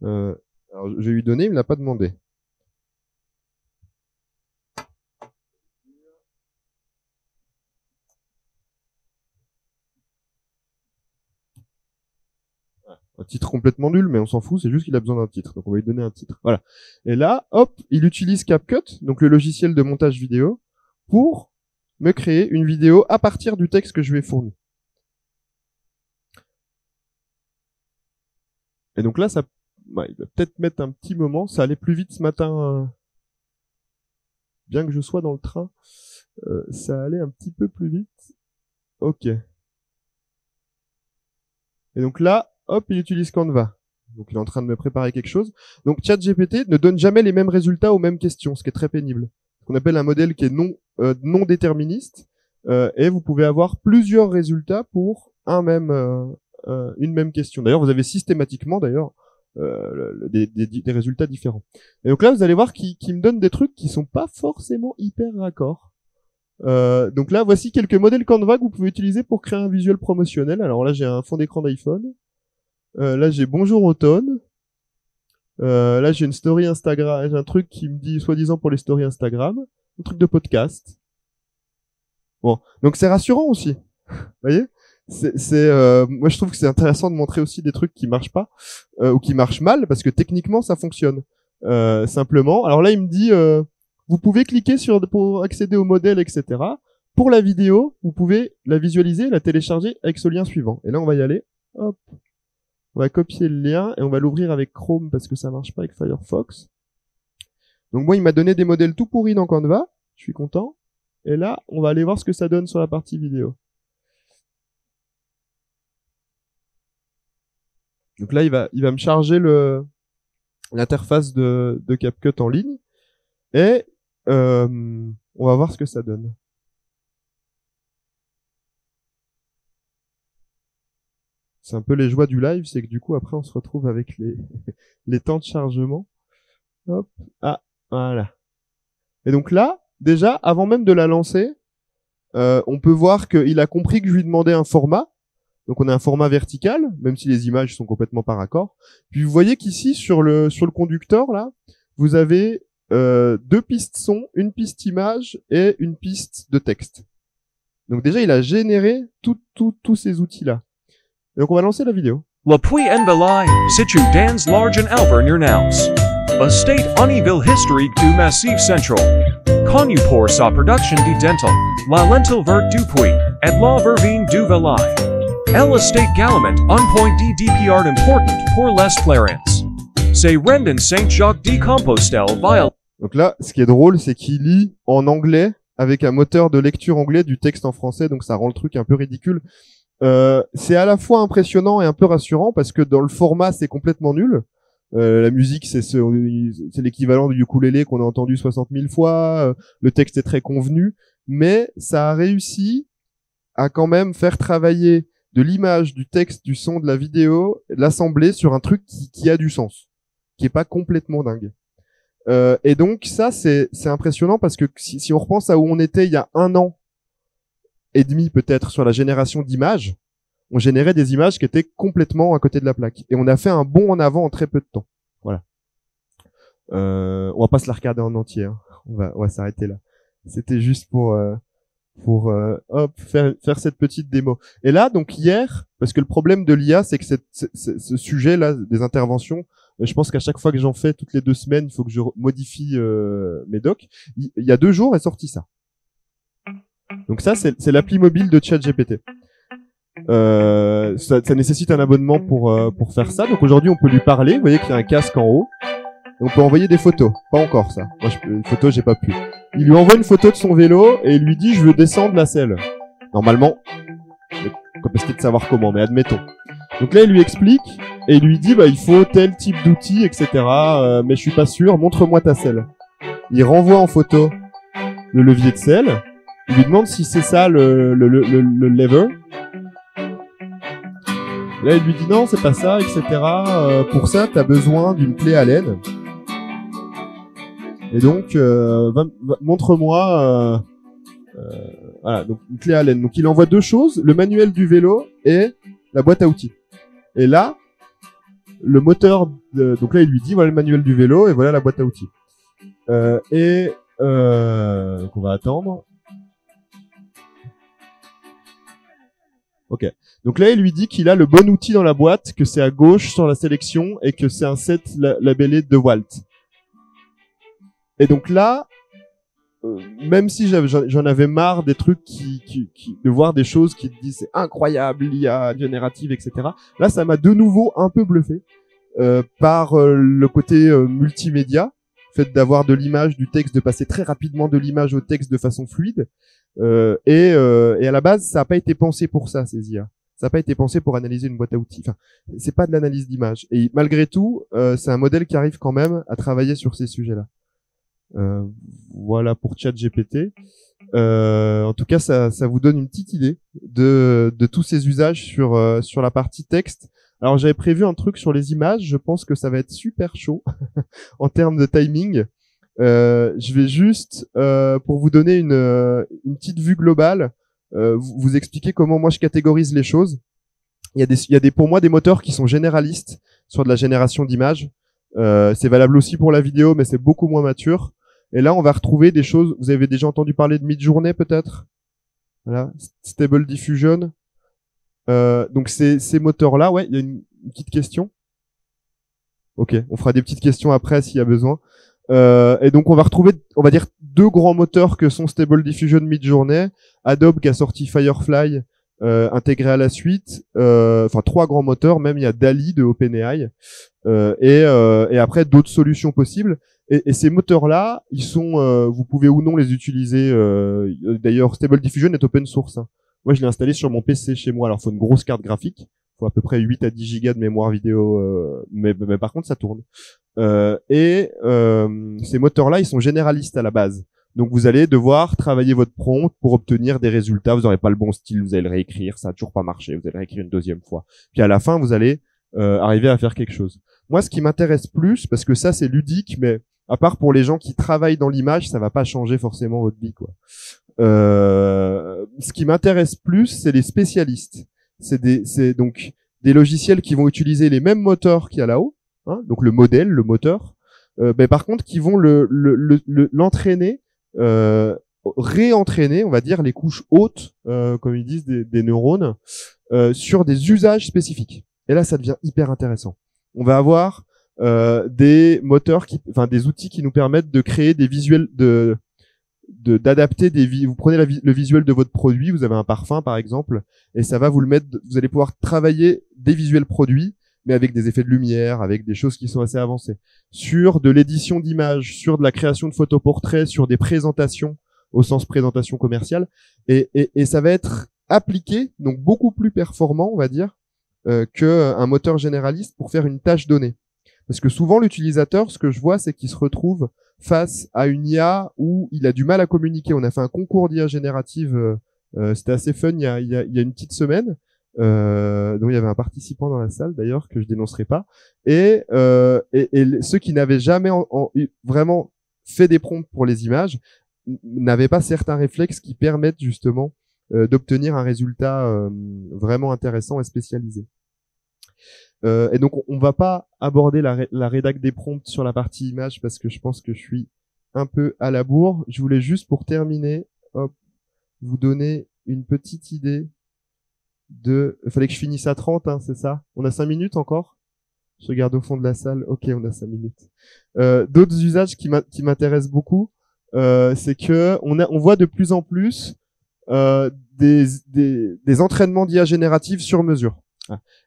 Alors, je vais lui donner, il me l'a pas demandé. Un titre complètement nul, mais on s'en fout, c'est juste qu'il a besoin d'un titre. Donc on va lui donner un titre. Voilà. Et là, hop, il utilise CapCut, donc le logiciel de montage vidéo, pour me créer une vidéo à partir du texte que je lui ai fourni. Et donc là, ça, il va peut-être mettre un petit moment. Ça allait plus vite ce matin, bien que je sois dans le train. Ça allait un petit peu plus vite. Ok. Et donc là, hop, il utilise Canva. Donc il est en train de me préparer quelque chose. Donc ChatGPT ne donne jamais les mêmes résultats aux mêmes questions, ce qui est très pénible. Ce qu'on appelle un modèle qui est non déterministe. Et vous pouvez avoir plusieurs résultats pour une même question. D'ailleurs, vous avez systématiquement des résultats différents. Et donc là, vous allez voir qu'il me donne des trucs qui sont pas forcément hyper raccords. Donc là, voici quelques modèles Canva que vous pouvez utiliser pour créer un visuel promotionnel. Alors là, j'ai un fond d'écran d'iPhone. Là, j'ai Bonjour Automne. Là, j'ai une story Instagram. J'ai un truc qui me dit soi-disant pour les stories Instagram. Un truc de podcast. Bon, donc c'est rassurant aussi. Vous voyez, moi je trouve que c'est intéressant de montrer aussi des trucs qui marchent pas ou qui marchent mal parce que techniquement ça fonctionne. Simplement. Alors là, il me dit vous pouvez cliquer pour accéder au modèle, etc. Pour la vidéo, vous pouvez la visualiser, la télécharger avec ce lien suivant. Et là, on va y aller. Hop. On va copier le lien et on va l'ouvrir avec Chrome parce que ça marche pas avec Firefox. Donc moi, il m'a donné des modèles tout pourris dans Canva. Je suis content. Et là, on va aller voir ce que ça donne sur la partie vidéo. Donc là, il va me charger l'interface de CapCut en ligne. Et on va voir ce que ça donne. C'est un peu les joies du live, c'est que du coup, après, on se retrouve avec les temps de chargement. Hop. Ah, voilà. Et donc là, déjà, avant même de la lancer, on peut voir qu'il a compris que je lui demandais un format. Donc on a un format vertical, même si les images sont complètement par raccord. Puis vous voyez qu'ici, sur le conducteur, là, vous avez 2 pistes son, une piste image et une piste de texte. Donc déjà, il a généré tous ces outils-là. Et donc on va lancer la vidéo. La Puy en Velay, situ dans l'argent Albert-Nurnaus. A state unevel history du Massif Central. Connu pour sa production de dental, la lentil vert du Puy, et la vervine du Velay. El estate galament un point de DPR important pour les Clarence. C'est Rendon Saint-Jacques de Compostelle via. Donc là, ce qui est drôle, c'est qu'il lit en anglais avec un moteur de lecture anglais du texte en français, donc ça rend le truc un peu ridicule. C'est à la fois impressionnant et un peu rassurant parce que dans le format, c'est complètement nul. La musique, c'est l'équivalent du ukulélé qu'on a entendu 60 000 fois. Le texte est très convenu. mais ça a réussi à quand même faire travailler de l'image, du texte, du son, de la vidéo, l'assembler sur un truc qui a du sens, qui est pas complètement dingue. Et donc ça, c'est impressionnant parce que si on repense à où on était il y a 1 an et demi peut-être sur la génération d'images, on générait des images qui étaient complètement à côté de la plaque. Et on a fait un bond en avant en très peu de temps. Voilà. On va pas se la regarder en entier. Hein. On va s'arrêter là. C'était juste pour faire cette petite démo. Et là, donc hier, parce que le problème de l'IA, c'est que ce sujet-là, des interventions, je pense qu'à chaque fois que j'en fais, toutes les 2 semaines, il faut que je modifie mes docs. Il y a 2 jours est sorti ça. Donc ça, c'est l'appli mobile de ChatGPT. Ça nécessite un abonnement pour faire ça. Donc aujourd'hui, on peut lui parler. Vous voyez qu'il y a un casque en haut. Et on peut envoyer des photos. Pas encore ça. Moi, une photo, j'ai pas pu. Il lui envoie une photo de son vélo et il lui dit je veux descendre la selle. Normalement, capacité de savoir comment, mais admettons. Donc là, il lui explique et il lui dit il faut tel type d'outil, etc. Mais je suis pas sûr. Montre-moi ta selle. Il renvoie en photo le levier de selle. Il lui demande si c'est ça le lever. Là, il lui dit non, c'est pas ça, etc. Pour ça, t'as besoin d'une clé Allen. Et donc, montre-moi, voilà, donc une clé Allen. Donc, il envoie 2 choses, le manuel du vélo et la boîte à outils. Et là, le moteur, donc là, il lui dit voilà le manuel du vélo et voilà la boîte à outils. Donc, on va attendre. Ok. Donc là, il lui dit qu'il a le bon outil dans la boîte, que c'est à gauche sur la sélection et que c'est un set labellé DeWalt. Et donc là, même si j'en avais marre des trucs de voir des choses qui te disent c'est incroyable, l'IA générative, etc. Là, ça m'a de nouveau un peu bluffé par le côté multimédia, le fait d'avoir de l'image, du texte, de passer très rapidement de l'image au texte de façon fluide. Et à la base, ça n'a pas été pensé pour ça, ces IA. Ça n'a pas été pensé pour analyser une boîte à outils. Enfin, c'est pas de l'analyse d'image. Et malgré tout, c'est un modèle qui arrive quand même à travailler sur ces sujets-là. Voilà pour ChatGPT. En tout cas, ça vous donne une petite idée de tous ces usages sur la partie texte. Alors, j'avais prévu un truc sur les images. Je pense que ça va être super chaud en termes de timing. Je vais juste, pour vous donner une petite vue globale, vous expliquer comment moi je catégorise les choses. Il y a pour moi des moteurs qui sont généralistes sur de la génération d'images. C'est valable aussi pour la vidéo, mais c'est beaucoup moins mature. Et là, on va retrouver des choses. Vous avez déjà entendu parler de Midjourney, peut-être. Voilà, Stable Diffusion. Donc ces moteurs-là, ouais. Il y a une petite question. Ok, on fera des petites questions après s'il y a besoin. Et donc on va retrouver, on va dire, 2 grands moteurs que sont Stable Diffusion, Midjourney, Adobe qui a sorti Firefly intégré à la suite, enfin 3 grands moteurs, même il y a DALL-E de OpenAI, et après d'autres solutions possibles. Et ces moteurs-là, ils sont, vous pouvez ou non les utiliser. D'ailleurs, Stable Diffusion est open source. Hein. Moi, je l'ai installé sur mon PC chez moi. Alors, il faut une grosse carte graphique. Il faut à peu près 8 à 10 gigas de mémoire vidéo, mais par contre, ça tourne. Ces moteurs-là, ils sont généralistes à la base. Donc, vous allez devoir travailler votre prompt pour obtenir des résultats. Vous n'aurez pas le bon style, vous allez le réécrire, ça a toujours pas marché. Vous allez le réécrire une 2e fois. Puis à la fin, vous allez arriver à faire quelque chose. Moi, ce qui m'intéresse plus, parce que ça, c'est ludique, mais à part pour les gens qui travaillent dans l'image, ça va pas changer forcément votre vie, quoi. Ce qui m'intéresse plus, c'est les spécialistes. C'est donc des logiciels qui vont utiliser les mêmes moteurs qu'il y a là-haut, hein, donc le modèle, le moteur, mais par contre qui vont l'entraîner, réentraîner, on va dire, les couches hautes, comme ils disent, des neurones, sur des usages spécifiques. Et là, ça devient hyper intéressant. On va avoir des moteurs, des outils qui nous permettent de créer des visuels, d'adapter vous prenez le visuel de votre produit, vous avez un parfum par exemple, et ça va vous le mettre, vous allez pouvoir travailler des visuels produits, mais avec des effets de lumière, avec des choses qui sont assez avancées, sur de l'édition d'images, sur de la création de photoportraits, sur des présentations au sens présentation commerciale, et ça va être appliqué, donc beaucoup plus performant, on va dire, qu'un moteur généraliste pour faire une tâche donnée. Parce que souvent, l'utilisateur, ce que je vois, c'est qu'il se retrouve face à une IA où il a du mal à communiquer. On a fait un concours d'IA générative, c'était assez fun il y a une petite semaine. Donc il y avait un participant dans la salle d'ailleurs que je dénoncerai pas. Et ceux qui n'avaient jamais vraiment fait des prompts pour les images n'avaient pas certains réflexes qui permettent justement d'obtenir un résultat vraiment intéressant et spécialisé. Et donc, on va pas aborder la rédac des prompts sur la partie image parce que je pense que je suis un peu à la bourre. Je voulais juste, pour terminer, hop, vous donner une petite idée il fallait que je finisse à 30, hein, c'est ça? On a 5 minutes encore? Je regarde au fond de la salle. Ok, on a 5 minutes. D'autres usages qui m'intéressent beaucoup, c'est que on voit de plus en plus des entraînements d'IA générative sur mesure.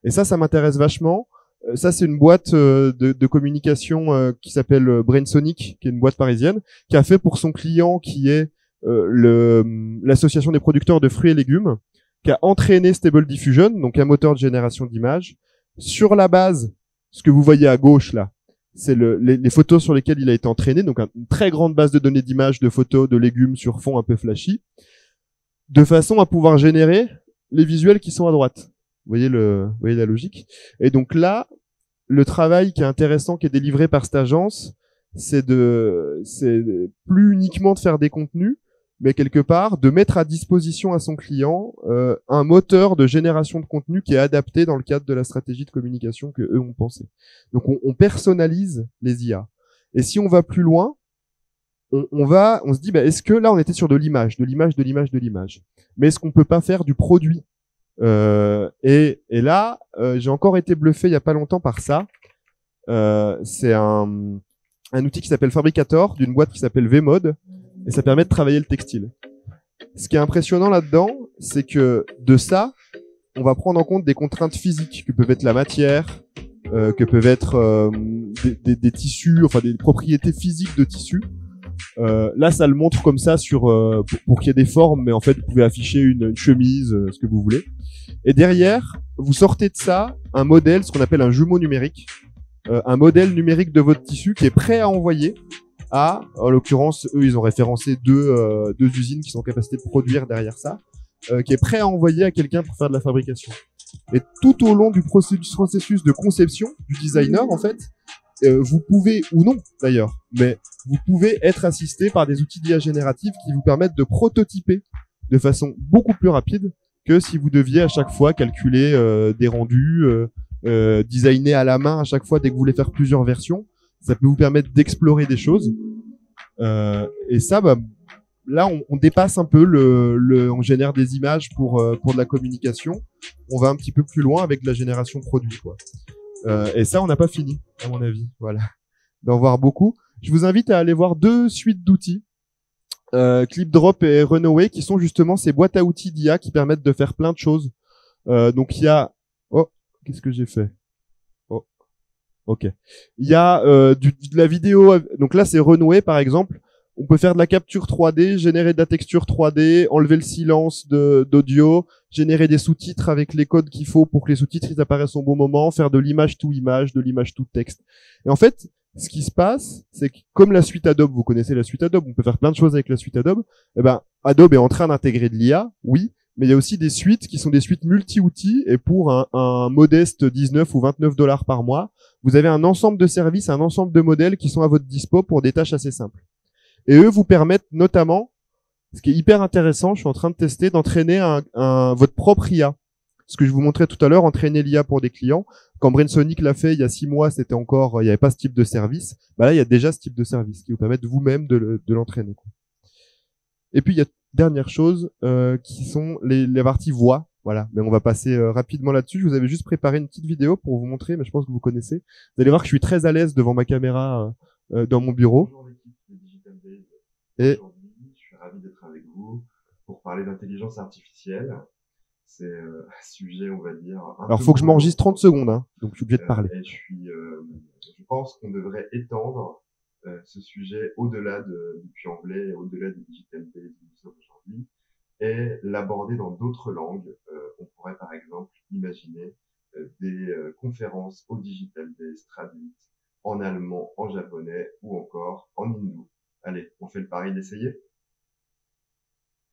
Et ça m'intéresse vachement. Ça, c'est une boîte de communication qui s'appelle Brainsonic, qui est une boîte parisienne, qui a fait pour son client, qui est l'association des producteurs de fruits et légumes, qui a entraîné Stable Diffusion, donc un moteur de génération d'images, sur la base, ce que vous voyez à gauche là, c'est les photos sur lesquelles il a été entraîné, donc une très grande base de données d'images, de photos, de légumes sur fond un peu flashy, de façon à pouvoir générer les visuels qui sont à droite. Vous voyez la logique. Et donc là, le travail qui est intéressant, qui est délivré par cette agence, c'est plus uniquement de faire des contenus, mais quelque part de mettre à disposition à son client un moteur de génération de contenu qui est adapté dans le cadre de la stratégie de communication que eux ont pensé. Donc on personnalise les IA. Et si on va plus loin, on se dit, est-ce que là on était sur de l'image, mais est-ce qu'on peut pas faire du produit? Et là, j'ai encore été bluffé il y a pas longtemps par ça. C'est un outil qui s'appelle Fabricator d'une boîte qui s'appelle Vmode et ça permet de travailler le textile. Ce qui est impressionnant là-dedans, c'est que de ça, on va prendre en compte des contraintes physiques que peuvent être la matière, que peuvent être des tissus, enfin des propriétés physiques de tissus. Là, ça le montre comme ça pour qu'il y ait des formes, mais en fait, vous pouvez afficher une chemise, ce que vous voulez. Et derrière, vous sortez de ça un modèle, ce qu'on appelle un jumeau numérique, un modèle numérique de votre tissu qui est prêt à envoyer en l'occurrence, eux, ils ont référencé deux usines qui sont en capacité de produire derrière ça, qui est prêt à envoyer à quelqu'un pour faire de la fabrication. Et tout au long du processus de conception du designer, en fait, vous pouvez, ou non d'ailleurs, mais vous pouvez être assisté par des outils d'IA générative qui vous permettent de prototyper de façon beaucoup plus rapide que si vous deviez à chaque fois calculer des rendus, designer à la main à chaque fois dès que vous voulez faire plusieurs versions. Ça peut vous permettre d'explorer des choses. Et ça, là, on dépasse un peu on génère des images pour de la communication. On va un petit peu plus loin avec de la génération de produits, quoi. Et ça, on n'a pas fini, à mon avis. Voilà. D'en voir beaucoup. Je vous invite à aller voir 2 suites d'outils. ClipDrop et Runaway, qui sont justement ces boîtes à outils d'IA qui permettent de faire plein de choses. Donc il y a... Oh, qu'est-ce que j'ai fait? Oh, ok. Il y a de la vidéo. Donc là, c'est Runaway, par exemple. On peut faire de la capture 3D, générer de la texture 3D, enlever le silence d'audio, générer des sous-titres avec les codes qu'il faut pour que les sous-titres ils apparaissent au bon moment, faire de l'image to image, de l'image to texte. Et en fait, ce qui se passe, c'est que comme la suite Adobe, vous connaissez la suite Adobe, on peut faire plein de choses avec la suite Adobe. Eh ben, Adobe est en train d'intégrer de l'IA, oui, mais il y a aussi des suites qui sont des suites multi-outils et pour un modeste 19 ou 29 $ par mois, vous avez un ensemble de services, un ensemble de modèles qui sont à votre dispo pour des tâches assez simples. Et eux vous permettent notamment, ce qui est hyper intéressant, je suis en train de tester, d'entraîner votre propre IA. Ce que je vous montrais tout à l'heure, entraîner l'IA pour des clients. Quand Brainsonic l'a fait il y a 6 mois, il n'y avait pas ce type de service. Là, il y a déjà ce type de service qui vous permettent vous-même de l'entraîner. Et puis, il y a dernière chose qui sont les parties voix. Voilà, mais on va passer rapidement là-dessus. Je vous avais juste préparé une petite vidéo pour vous montrer, mais je pense que vous connaissez. Vous allez voir que je suis très à l'aise devant ma caméra dans mon bureau. Et aujourd'hui, je suis ravi d'être avec vous pour parler d'intelligence artificielle. C'est un sujet, on va dire. Alors, faut que je m'enregistre 30 secondes, hein, donc je suis obligé de parler. Et je pense qu'on devrait étendre ce sujet au-delà du Puy-en-Velay, au-delà du Digital Days où nous sommes aujourd'hui, et l'aborder dans d'autres langues. On pourrait par exemple imaginer des conférences au Digital Days traduites en allemand, en japonais ou encore en hindou. Allez, on fait le pari d'essayer?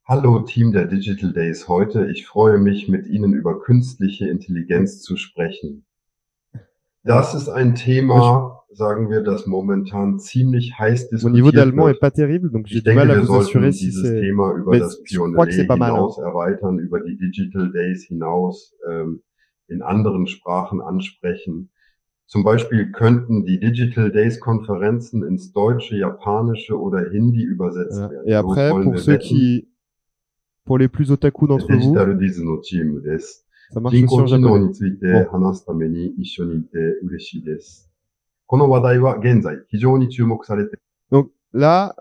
Hallo Team der Digital Days heute. Ich freue mich, mit Ihnen über künstliche Intelligenz zu sprechen. Das ist ein Thema, sagen wir, das momentan ziemlich heiß Mon niveau diskutiert d'allemand est wird. pas terrible, donc j'ai Ich du mal denke, à wir vous assurer sollten si dieses c'est... Thema über Mais das je crois que c'est Pionnier pas mal, hein. hinaus erweitern, über die Digital Days hinaus in anderen Sprachen ansprechen. Zum Beispiel könnten die Digital Days Konferenzen ins Deutsche, Japanische oder Hindi übersetzt Voilà. werden. Et Los après, wollen pour wir ceux wetten. qui... Pour les plus otaku d'entre vous, デジタルディズのチームです。 ça marche 人 aussi 工 en 知能 japonais. について Bon. 話すために一緒にいて嬉しいです。この話題は現在非常に注目されて Donc là,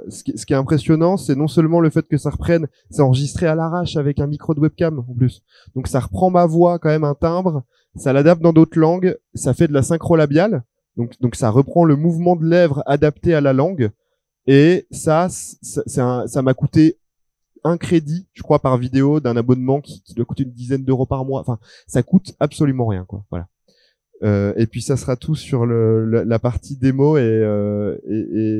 ce qui est impressionnant, c'est non seulement le fait que ça reprenne, c'est enregistré à l'arrache avec un micro de webcam en plus. Donc ça reprend ma voix, quand même un timbre, ça l'adapte dans d'autres langues, ça fait de la synchro labiale, donc ça reprend le mouvement de lèvres adapté à la langue. Et ça m'a coûté un crédit, je crois, par vidéo d'un abonnement qui doit coûter une dizaine d'euros par mois. Enfin, ça coûte absolument rien, quoi. Voilà. Et puis ça sera tout sur la partie démo et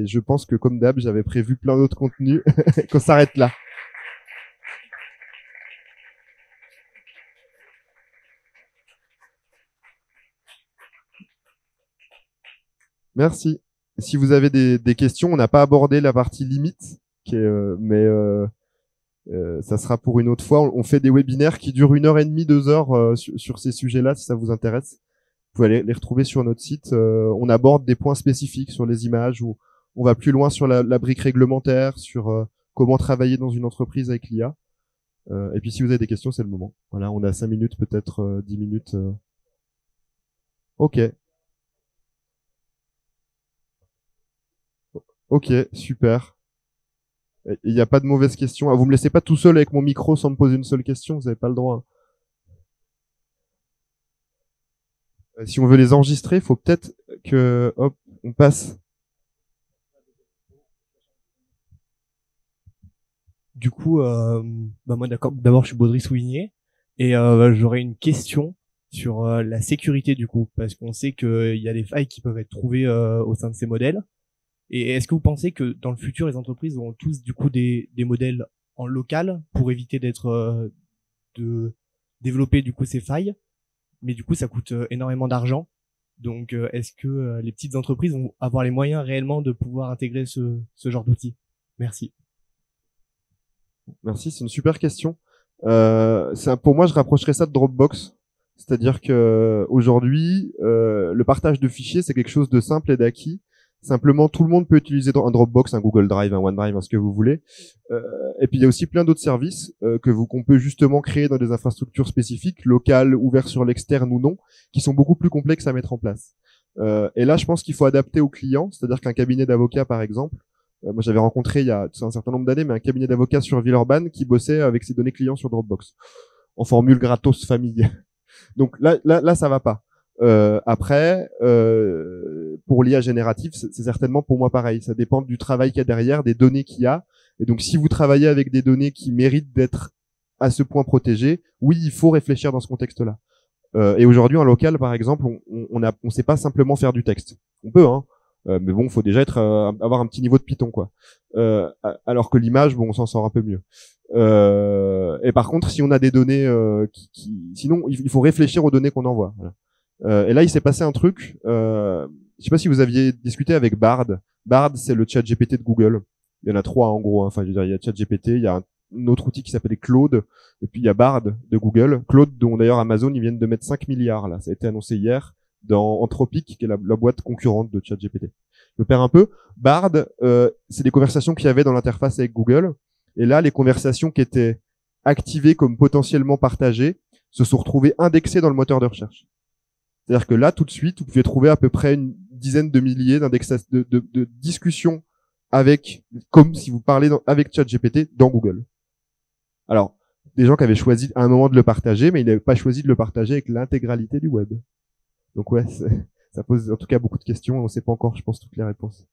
je pense que comme d'hab, j'avais prévu plein d'autres contenus qu'on s'arrête là. Merci. Si vous avez des questions, on n'a pas abordé la partie limite, mais ça sera pour une autre fois. On fait des webinaires qui durent 1h30, 2 heures sur ces sujets-là, si ça vous intéresse. Vous pouvez aller les retrouver sur notre site. On aborde des points spécifiques sur les images, où on va plus loin sur la brique réglementaire, sur comment travailler dans une entreprise avec l'IA. Et puis si vous avez des questions, c'est le moment. Voilà, on a 5 minutes, peut-être 10 minutes. Ok. Ok, super. Il n'y a pas de mauvaises questions. Ah, vous me laissez pas tout seul avec mon micro sans me poser une seule question, vous n'avez pas le droit. Si on veut les enregistrer, il faut peut-être que, hop, on passe. Du coup, moi d'abord je suis Baudry Souligné et j'aurais une question sur la sécurité du coup, parce qu'on sait qu'il y a des failles qui peuvent être trouvées au sein de ces modèles. Et est-ce que vous pensez que dans le futur les entreprises auront tous du coup des modèles en local pour éviter de développer du coup ces failles, mais du coup ça coûte énormément d'argent. Donc est-ce que les petites entreprises vont avoir les moyens réellement de pouvoir intégrer ce genre d'outils? Merci. Merci, c'est une super question. Pour moi, je rapprocherais ça de Dropbox. C'est-à-dire que aujourd'hui, le partage de fichiers, c'est quelque chose de simple et d'acquis. Simplement, tout le monde peut utiliser un Dropbox, un Google Drive, un OneDrive, ce que vous voulez. Et puis, il y a aussi plein d'autres services qu'on peut justement créer dans des infrastructures spécifiques, locales, ouvertes sur l'externe ou non, qui sont beaucoup plus complexes à mettre en place. Et là, je pense qu'il faut adapter aux clients. C'est-à-dire qu'un cabinet d'avocats, par exemple, moi, j'avais rencontré il y a un certain nombre d'années, mais un cabinet d'avocats sur Villeurbanne qui bossait avec ses données clients sur Dropbox, en formule gratos famille. Donc là, ça va pas. Après, pour l'IA générative, c'est certainement pour moi pareil. Ça dépend du travail qu'il y a derrière, des données qu'il y a. Et donc, si vous travaillez avec des données qui méritent d'être à ce point protégées, oui, il faut réfléchir dans ce contexte-là. Et aujourd'hui, en local, par exemple, on sait pas simplement faire du texte. On peut, hein. Mais bon, faut déjà avoir un petit niveau de Python, quoi. Alors que l'image, bon, on s'en sort un peu mieux. Et par contre, si on a des données sinon, il faut réfléchir aux données qu'on envoie. Voilà. Et là, il s'est passé un truc. Je sais pas si vous aviez discuté avec Bard. Bard, c'est le chat GPT de Google. Il y en a 3 en gros. Hein. Enfin, je veux dire, il y a chat GPT, il y a un autre outil qui s'appelle Claude, et puis il y a Bard de Google. Claude, dont d'ailleurs Amazon, ils viennent de mettre 5 milliards là. Ça a été annoncé hier dans Anthropic, qui est la boîte concurrente de ChatGPT. Je me perds un peu. Bard, c'est des conversations qu'il y avait dans l'interface avec Google. Et là, les conversations qui étaient activées comme potentiellement partagées se sont retrouvées indexées dans le moteur de recherche. C'est-à-dire que là, tout de suite, vous pouvez trouver à peu près une dizaine de milliers de discussions comme si vous parlez avec ChatGPT dans Google. Alors, des gens qui avaient choisi à un moment de le partager, mais ils n'avaient pas choisi de le partager avec l'intégralité du web. Donc ouais, ça pose en tout cas beaucoup de questions. On ne sait pas encore, je pense, toutes les réponses.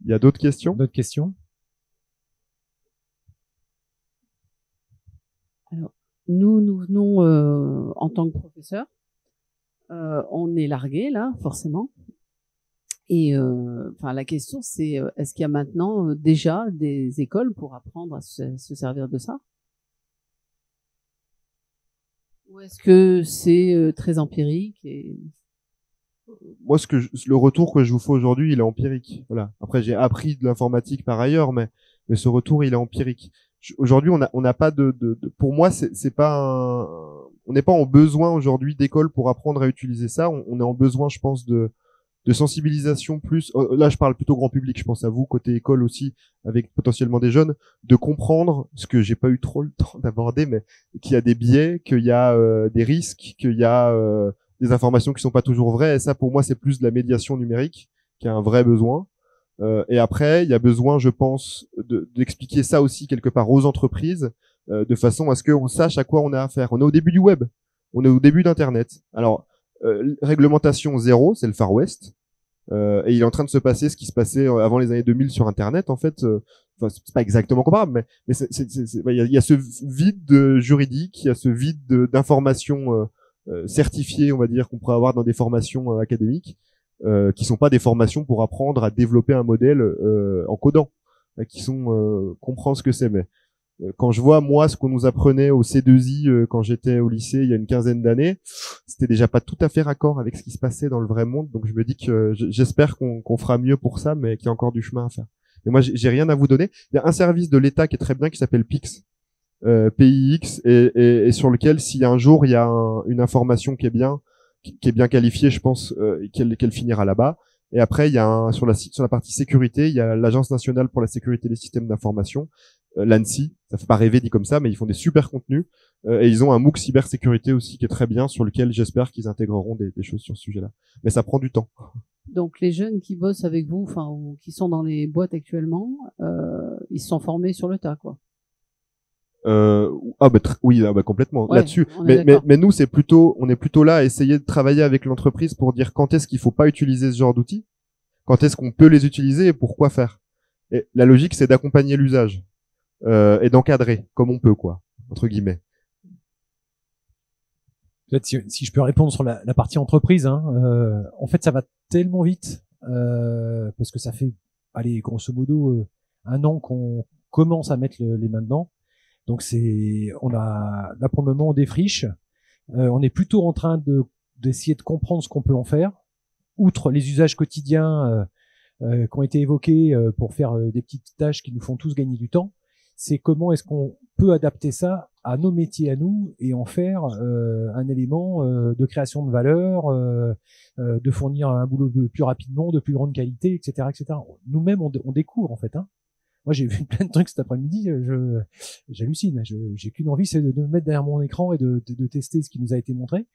Il y a d'autres questions? D'autres questions? Alors, nous venons en tant que professeurs on est largué là, forcément. Et enfin, la question c'est est-ce qu'il y a maintenant déjà des écoles pour apprendre à se servir de ça? Ou est-ce que c'est très empirique et... Moi, le retour que je vous fais aujourd'hui, il est empirique. Voilà. Après, j'ai appris de l'informatique par ailleurs, mais ce retour, il est empirique. Aujourd'hui, on n'a pas pour moi, c'est pas on n'est pas en besoin aujourd'hui d'école pour apprendre à utiliser ça. On est en besoin, je pense, de sensibilisation plus. Là, je parle plutôt grand public. Je pense à vous, côté école aussi, avec potentiellement des jeunes, de comprendre ce que j'ai pas eu trop le temps d'aborder, mais qu'il y a des biais, qu'il y a des risques, qu'il y a des informations qui sont pas toujours vraies. Et ça, pour moi, c'est plus de la médiation numérique qui a un vrai besoin. Et après, il y a besoin, je pense, d'expliquer ça aussi quelque part aux entreprises, de façon à ce qu'on sache à quoi on a affaire. On est au début du web, on est au début d'Internet. Alors, réglementation zéro, c'est le Far West, et il est en train de se passer ce qui se passait avant les années 2000 sur Internet. En fait, enfin, c'est pas exactement comparable, mais il y a ce vide juridique, il y a ce vide d'informations certifiées, on va dire, qu'on pourrait avoir dans des formations académiques, qui sont pas des formations pour apprendre à développer un modèle en codant, qui sont comprendre ce que c'est. Mais quand je vois moi ce qu'on nous apprenait au C2I quand j'étais au lycée il y a une quinzaine d'années, c'était déjà pas tout à fait raccord avec ce qui se passait dans le vrai monde. Donc je me dis que j'espère qu'on fera mieux pour ça, mais qu'il y a encore du chemin à faire. Et moi j'ai rien à vous donner. Il y a un service de l'État qui est très bien qui s'appelle PIX, PIX, et sur lequel si un jour il y a une information qui est bien qualifiée, je pense qu'elle finira là-bas. Et après, il y a sur la partie sécurité, il y a l'Agence nationale pour la sécurité des systèmes d'information, l'ANSSI. Ça fait pas rêver dit comme ça, mais ils font des super contenus. Et ils ont un MOOC cybersécurité aussi qui est très bien, sur lequel j'espère qu'ils intégreront des choses sur ce sujet-là. Mais ça prend du temps. Donc les jeunes qui bossent avec vous, enfin, ou qui sont dans les boîtes actuellement, ils se sont formés sur le tas, quoi. Oui, complètement Ouais, là-dessus. on est d'accord. Mais nous, on est plutôt là à essayer de travailler avec l'entreprise pour dire quand est-ce qu'il faut pas utiliser ce genre d'outils, quand est-ce qu'on peut les utiliser et pourquoi faire. Et la logique, c'est d'accompagner l'usage et d'encadrer comme on peut, quoi, entre guillemets. Peut-être si je peux répondre sur la partie entreprise, hein, en fait, ça va tellement vite parce que ça fait, allez, grosso modo, 1 an qu'on commence à mettre les mains dedans. Donc là pour le moment on défriche. On est plutôt en train d'essayer de comprendre ce qu'on peut en faire, outre les usages quotidiens qui ont été évoqués pour faire des petites tâches qui nous font tous gagner du temps. C'est comment est-ce qu'on peut adapter ça à nos métiers à nous et en faire un élément de création de valeur, de fournir un boulot plus rapidement, de plus grande qualité, etc., etc. Nous-mêmes on découvre en fait, hein. Moi, j'ai vu plein de trucs cet après-midi, j'hallucine. J'ai qu'une envie, c'est de me mettre derrière mon écran et de tester ce qui nous a été montré.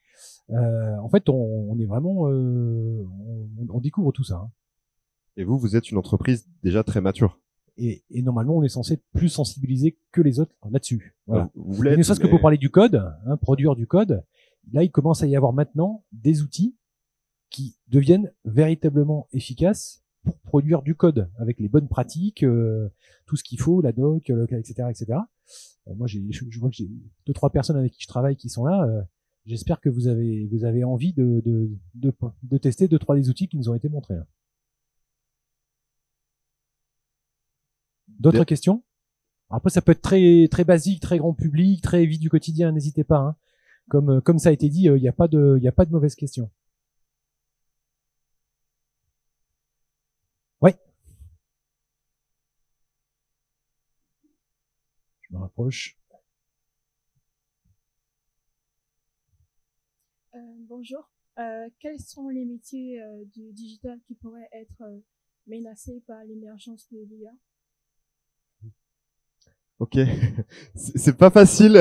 En fait, on est vraiment, on découvre tout ça, hein. Et vous êtes une entreprise déjà très mature. Et normalement, on est censé être plus sensibilisé que les autres là-dessus. Voilà. Vous l'êtes, ne serait-ce que pour parler du code, hein, produire du code, là, il commence à y avoir maintenant des outils qui deviennent véritablement efficaces pour produire du code avec les bonnes pratiques, tout ce qu'il faut, la doc, etc., etc. Moi, je vois que j'ai 2-3 personnes avec qui je travaille qui sont là. J'espère que vous avez envie de tester 2-3 des outils qui nous ont été montrés, là. D'autres questions? Après, ça peut être très très basique, très grand public, très vie du quotidien. N'hésitez pas, hein. Comme ça a été dit, il n'y a pas de mauvaises questions. Ouais. Je me rapproche. Bonjour. Quels sont les métiers du digital qui pourraient être menacés par l'émergence de l'IA? Ok, c'est pas facile.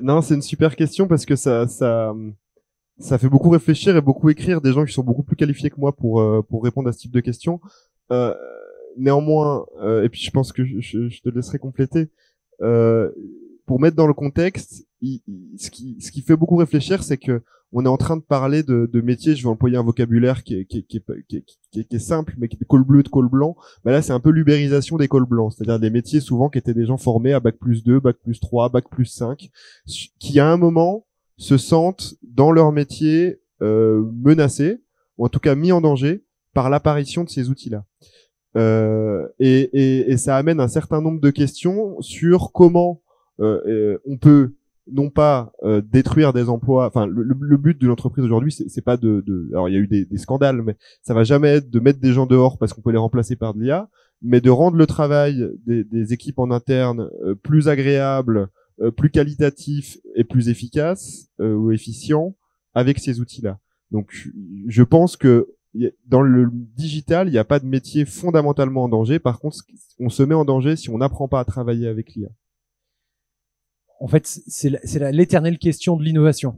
Non, c'est une super question parce que ça fait beaucoup réfléchir et beaucoup écrire des gens qui sont beaucoup plus qualifiés que moi pour répondre à ce type de questions. Néanmoins, et puis je pense que je te laisserai compléter. Pour mettre dans le contexte, ce qui fait beaucoup réfléchir, c'est que on est en train de parler de métiers. Je vais employer un vocabulaire qui est simple, mais qui est col bleu de col blanc. Bah là, c'est un peu l'ubérisation des cols blancs, c'est-à-dire des métiers souvent qui étaient des gens formés à bac+2, bac+3, bac+5, qui à un moment se sentent dans leur métier menacés, ou en tout cas mis en danger par l'apparition de ces outils-là. Et ça amène un certain nombre de questions sur comment on peut non pas détruire des emplois. Enfin, le but d'une entreprise aujourd'hui, c'est pas alors il y a eu des scandales, mais ça va jamais être de mettre des gens dehors parce qu'on peut les remplacer par de l'IA, mais de rendre le travail des équipes en interne plus agréable, plus qualitatif et plus efficace ou efficient avec ces outils-là. Donc, je pense que dans le digital, il n'y a pas de métier fondamentalement en danger. Par contre, on se met en danger si on n'apprend pas à travailler avec l'IA. En fait, c'est l'éternelle question de l'innovation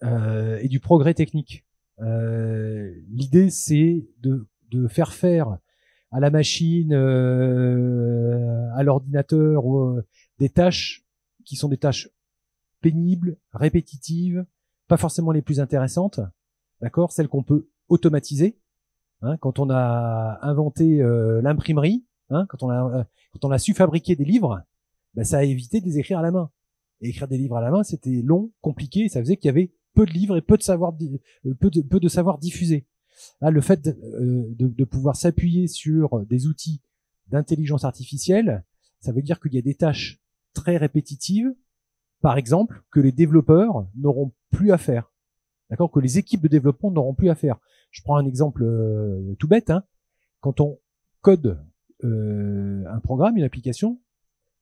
et du progrès technique. L'idée, c'est de faire à la machine, à l'ordinateur, des tâches qui sont des tâches pénibles, répétitives, pas forcément les plus intéressantes, d'accord, celles qu'on peut automatiser. Hein, quand on a inventé l'imprimerie, hein, quand on a su fabriquer des livres, ben, ça a évité de les écrire à la main. Et écrire des livres à la main, c'était long, compliqué, et ça faisait qu'il y avait peu de livres et peu de savoir diffusé. Là, le fait de pouvoir s'appuyer sur des outils d'intelligence artificielle, ça veut dire qu'il y a des tâches très répétitives, par exemple, que les développeurs n'auront plus à faire. D'accord, que les équipes de développement n'auront plus à faire. Je prends un exemple tout bête. Hein. Quand on code un programme, une application,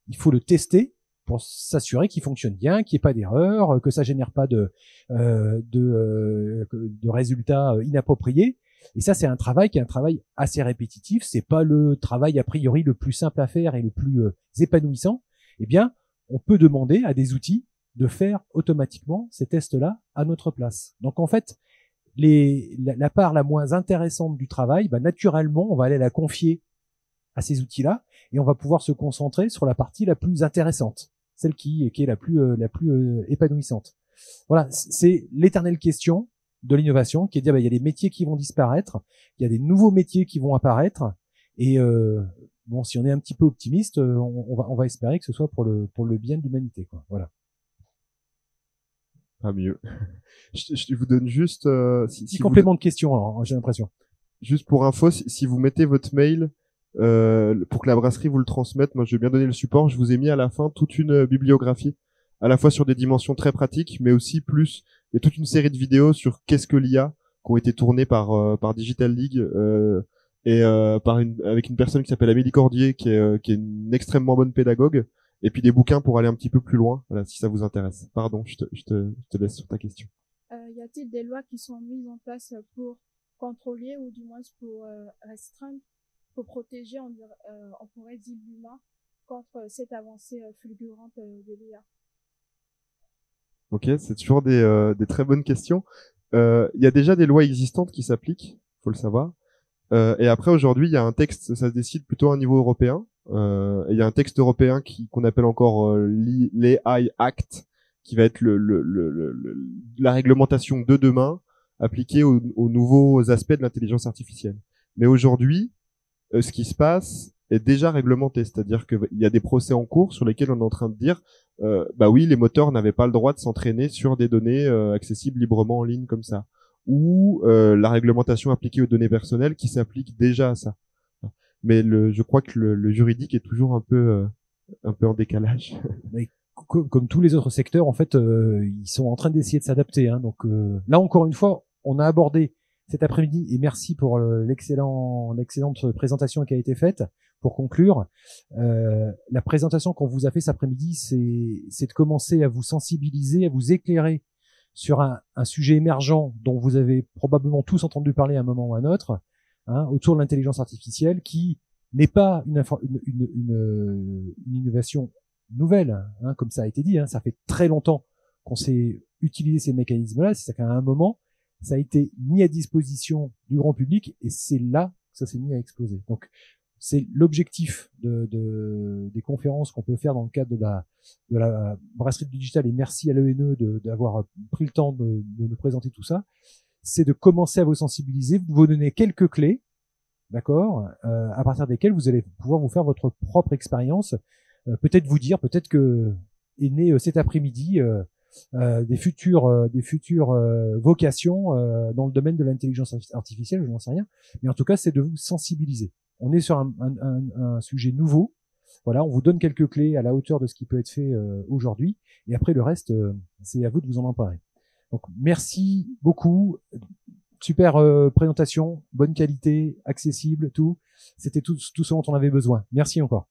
il faut le tester pour s'assurer qu'il fonctionne bien, qu'il n'y ait pas d'erreur, que ça génère pas de résultats inappropriés. Et ça, c'est un travail qui est un travail assez répétitif. C'est pas le travail a priori le plus simple à faire et le plus épanouissant. Eh bien, on peut demander à des outils de faire automatiquement ces tests-là à notre place. Donc en fait, la part la moins intéressante du travail, bah, naturellement, on va aller la confier à ces outils-là et on va pouvoir se concentrer sur la partie la plus intéressante, celle qui est la plus épanouissante. Voilà, c'est l'éternelle question de l'innovation qui est de dire bah, il y a des métiers qui vont disparaître, il y a des nouveaux métiers qui vont apparaître et bon, si on est un petit peu optimiste, on va espérer que ce soit pour le bien de l'humanité, quoi. Voilà. Pas mieux. Je vous donne juste si complément de question, alors j'ai l'impression. Juste pour info, si vous mettez votre mail pour que la brasserie vous le transmette, moi je vais bien donner le support. Je vous ai mis à la fin toute une bibliographie, à la fois sur des dimensions très pratiques, mais aussi plus. Il y a toute une série de vidéos sur qu'est-ce que l'IA qui ont été tournées par Digital League avec une personne qui s'appelle Amélie Cordier, qui est une extrêmement bonne pédagogue. Et puis des bouquins pour aller un petit peu plus loin, voilà, si ça vous intéresse. Pardon, je te laisse sur ta question. Y a-t-il des lois qui sont mises en place pour contrôler ou du moins pour restreindre, pour protéger, on pourrait dire l'humain contre cette avancée fulgurante de l'IA? Ok, c'est toujours des très bonnes questions. Il y a déjà des lois existantes qui s'appliquent, faut le savoir. Et après, aujourd'hui, il y a un texte, ça se décide plutôt à un niveau européen. Il y a un texte européen qu'on appelle encore l'AI Act, qui va être la réglementation de demain appliquée aux nouveaux aspects de l'intelligence artificielle. Mais aujourd'hui, ce qui se passe est déjà réglementé, c'est-à-dire qu'il y a des procès en cours sur lesquels on est en train de dire bah oui, les moteurs n'avaient pas le droit de s'entraîner sur des données accessibles librement en ligne comme ça, ou la réglementation appliquée aux données personnelles qui s'applique déjà à ça. Mais je crois que le juridique est toujours un peu en décalage. Mais comme tous les autres secteurs, en fait, ils sont en train d'essayer de s'adapter. Hein. Donc là, encore une fois, on a abordé cet après-midi, et merci pour l'excellente présentation qui a été faite. Pour conclure, la présentation qu'on vous a fait cet après-midi, c'est de commencer à vous sensibiliser, à vous éclairer sur un sujet émergent dont vous avez probablement tous entendu parler à un moment ou à un autre, hein, autour de l'intelligence artificielle, qui n'est pas une innovation nouvelle, hein, comme ça a été dit. Hein, ça fait très longtemps qu'on sait utiliser ces mécanismes-là. C'est qu'à un moment, ça a été mis à disposition du grand public et c'est là que ça s'est mis à exploser. Donc, c'est l'objectif des conférences qu'on peut faire dans le cadre de la brasserie digitale, et merci à l'ENE d'avoir pris le temps de nous présenter tout ça. C'est de commencer à vous sensibiliser, de vous donner quelques clés, d'accord, à partir desquelles vous allez pouvoir vous faire votre propre expérience, peut-être vous dire, peut-être que est né cet après-midi des futures vocations dans le domaine de l'intelligence artificielle, je n'en sais rien, mais en tout cas c'est de vous sensibiliser. On est sur un sujet nouveau, voilà, on vous donne quelques clés à la hauteur de ce qui peut être fait aujourd'hui, et après le reste c'est à vous de vous en emparer. Donc merci beaucoup, super présentation, bonne qualité, accessible, tout, c'était tout ce dont on avait besoin. Merci encore.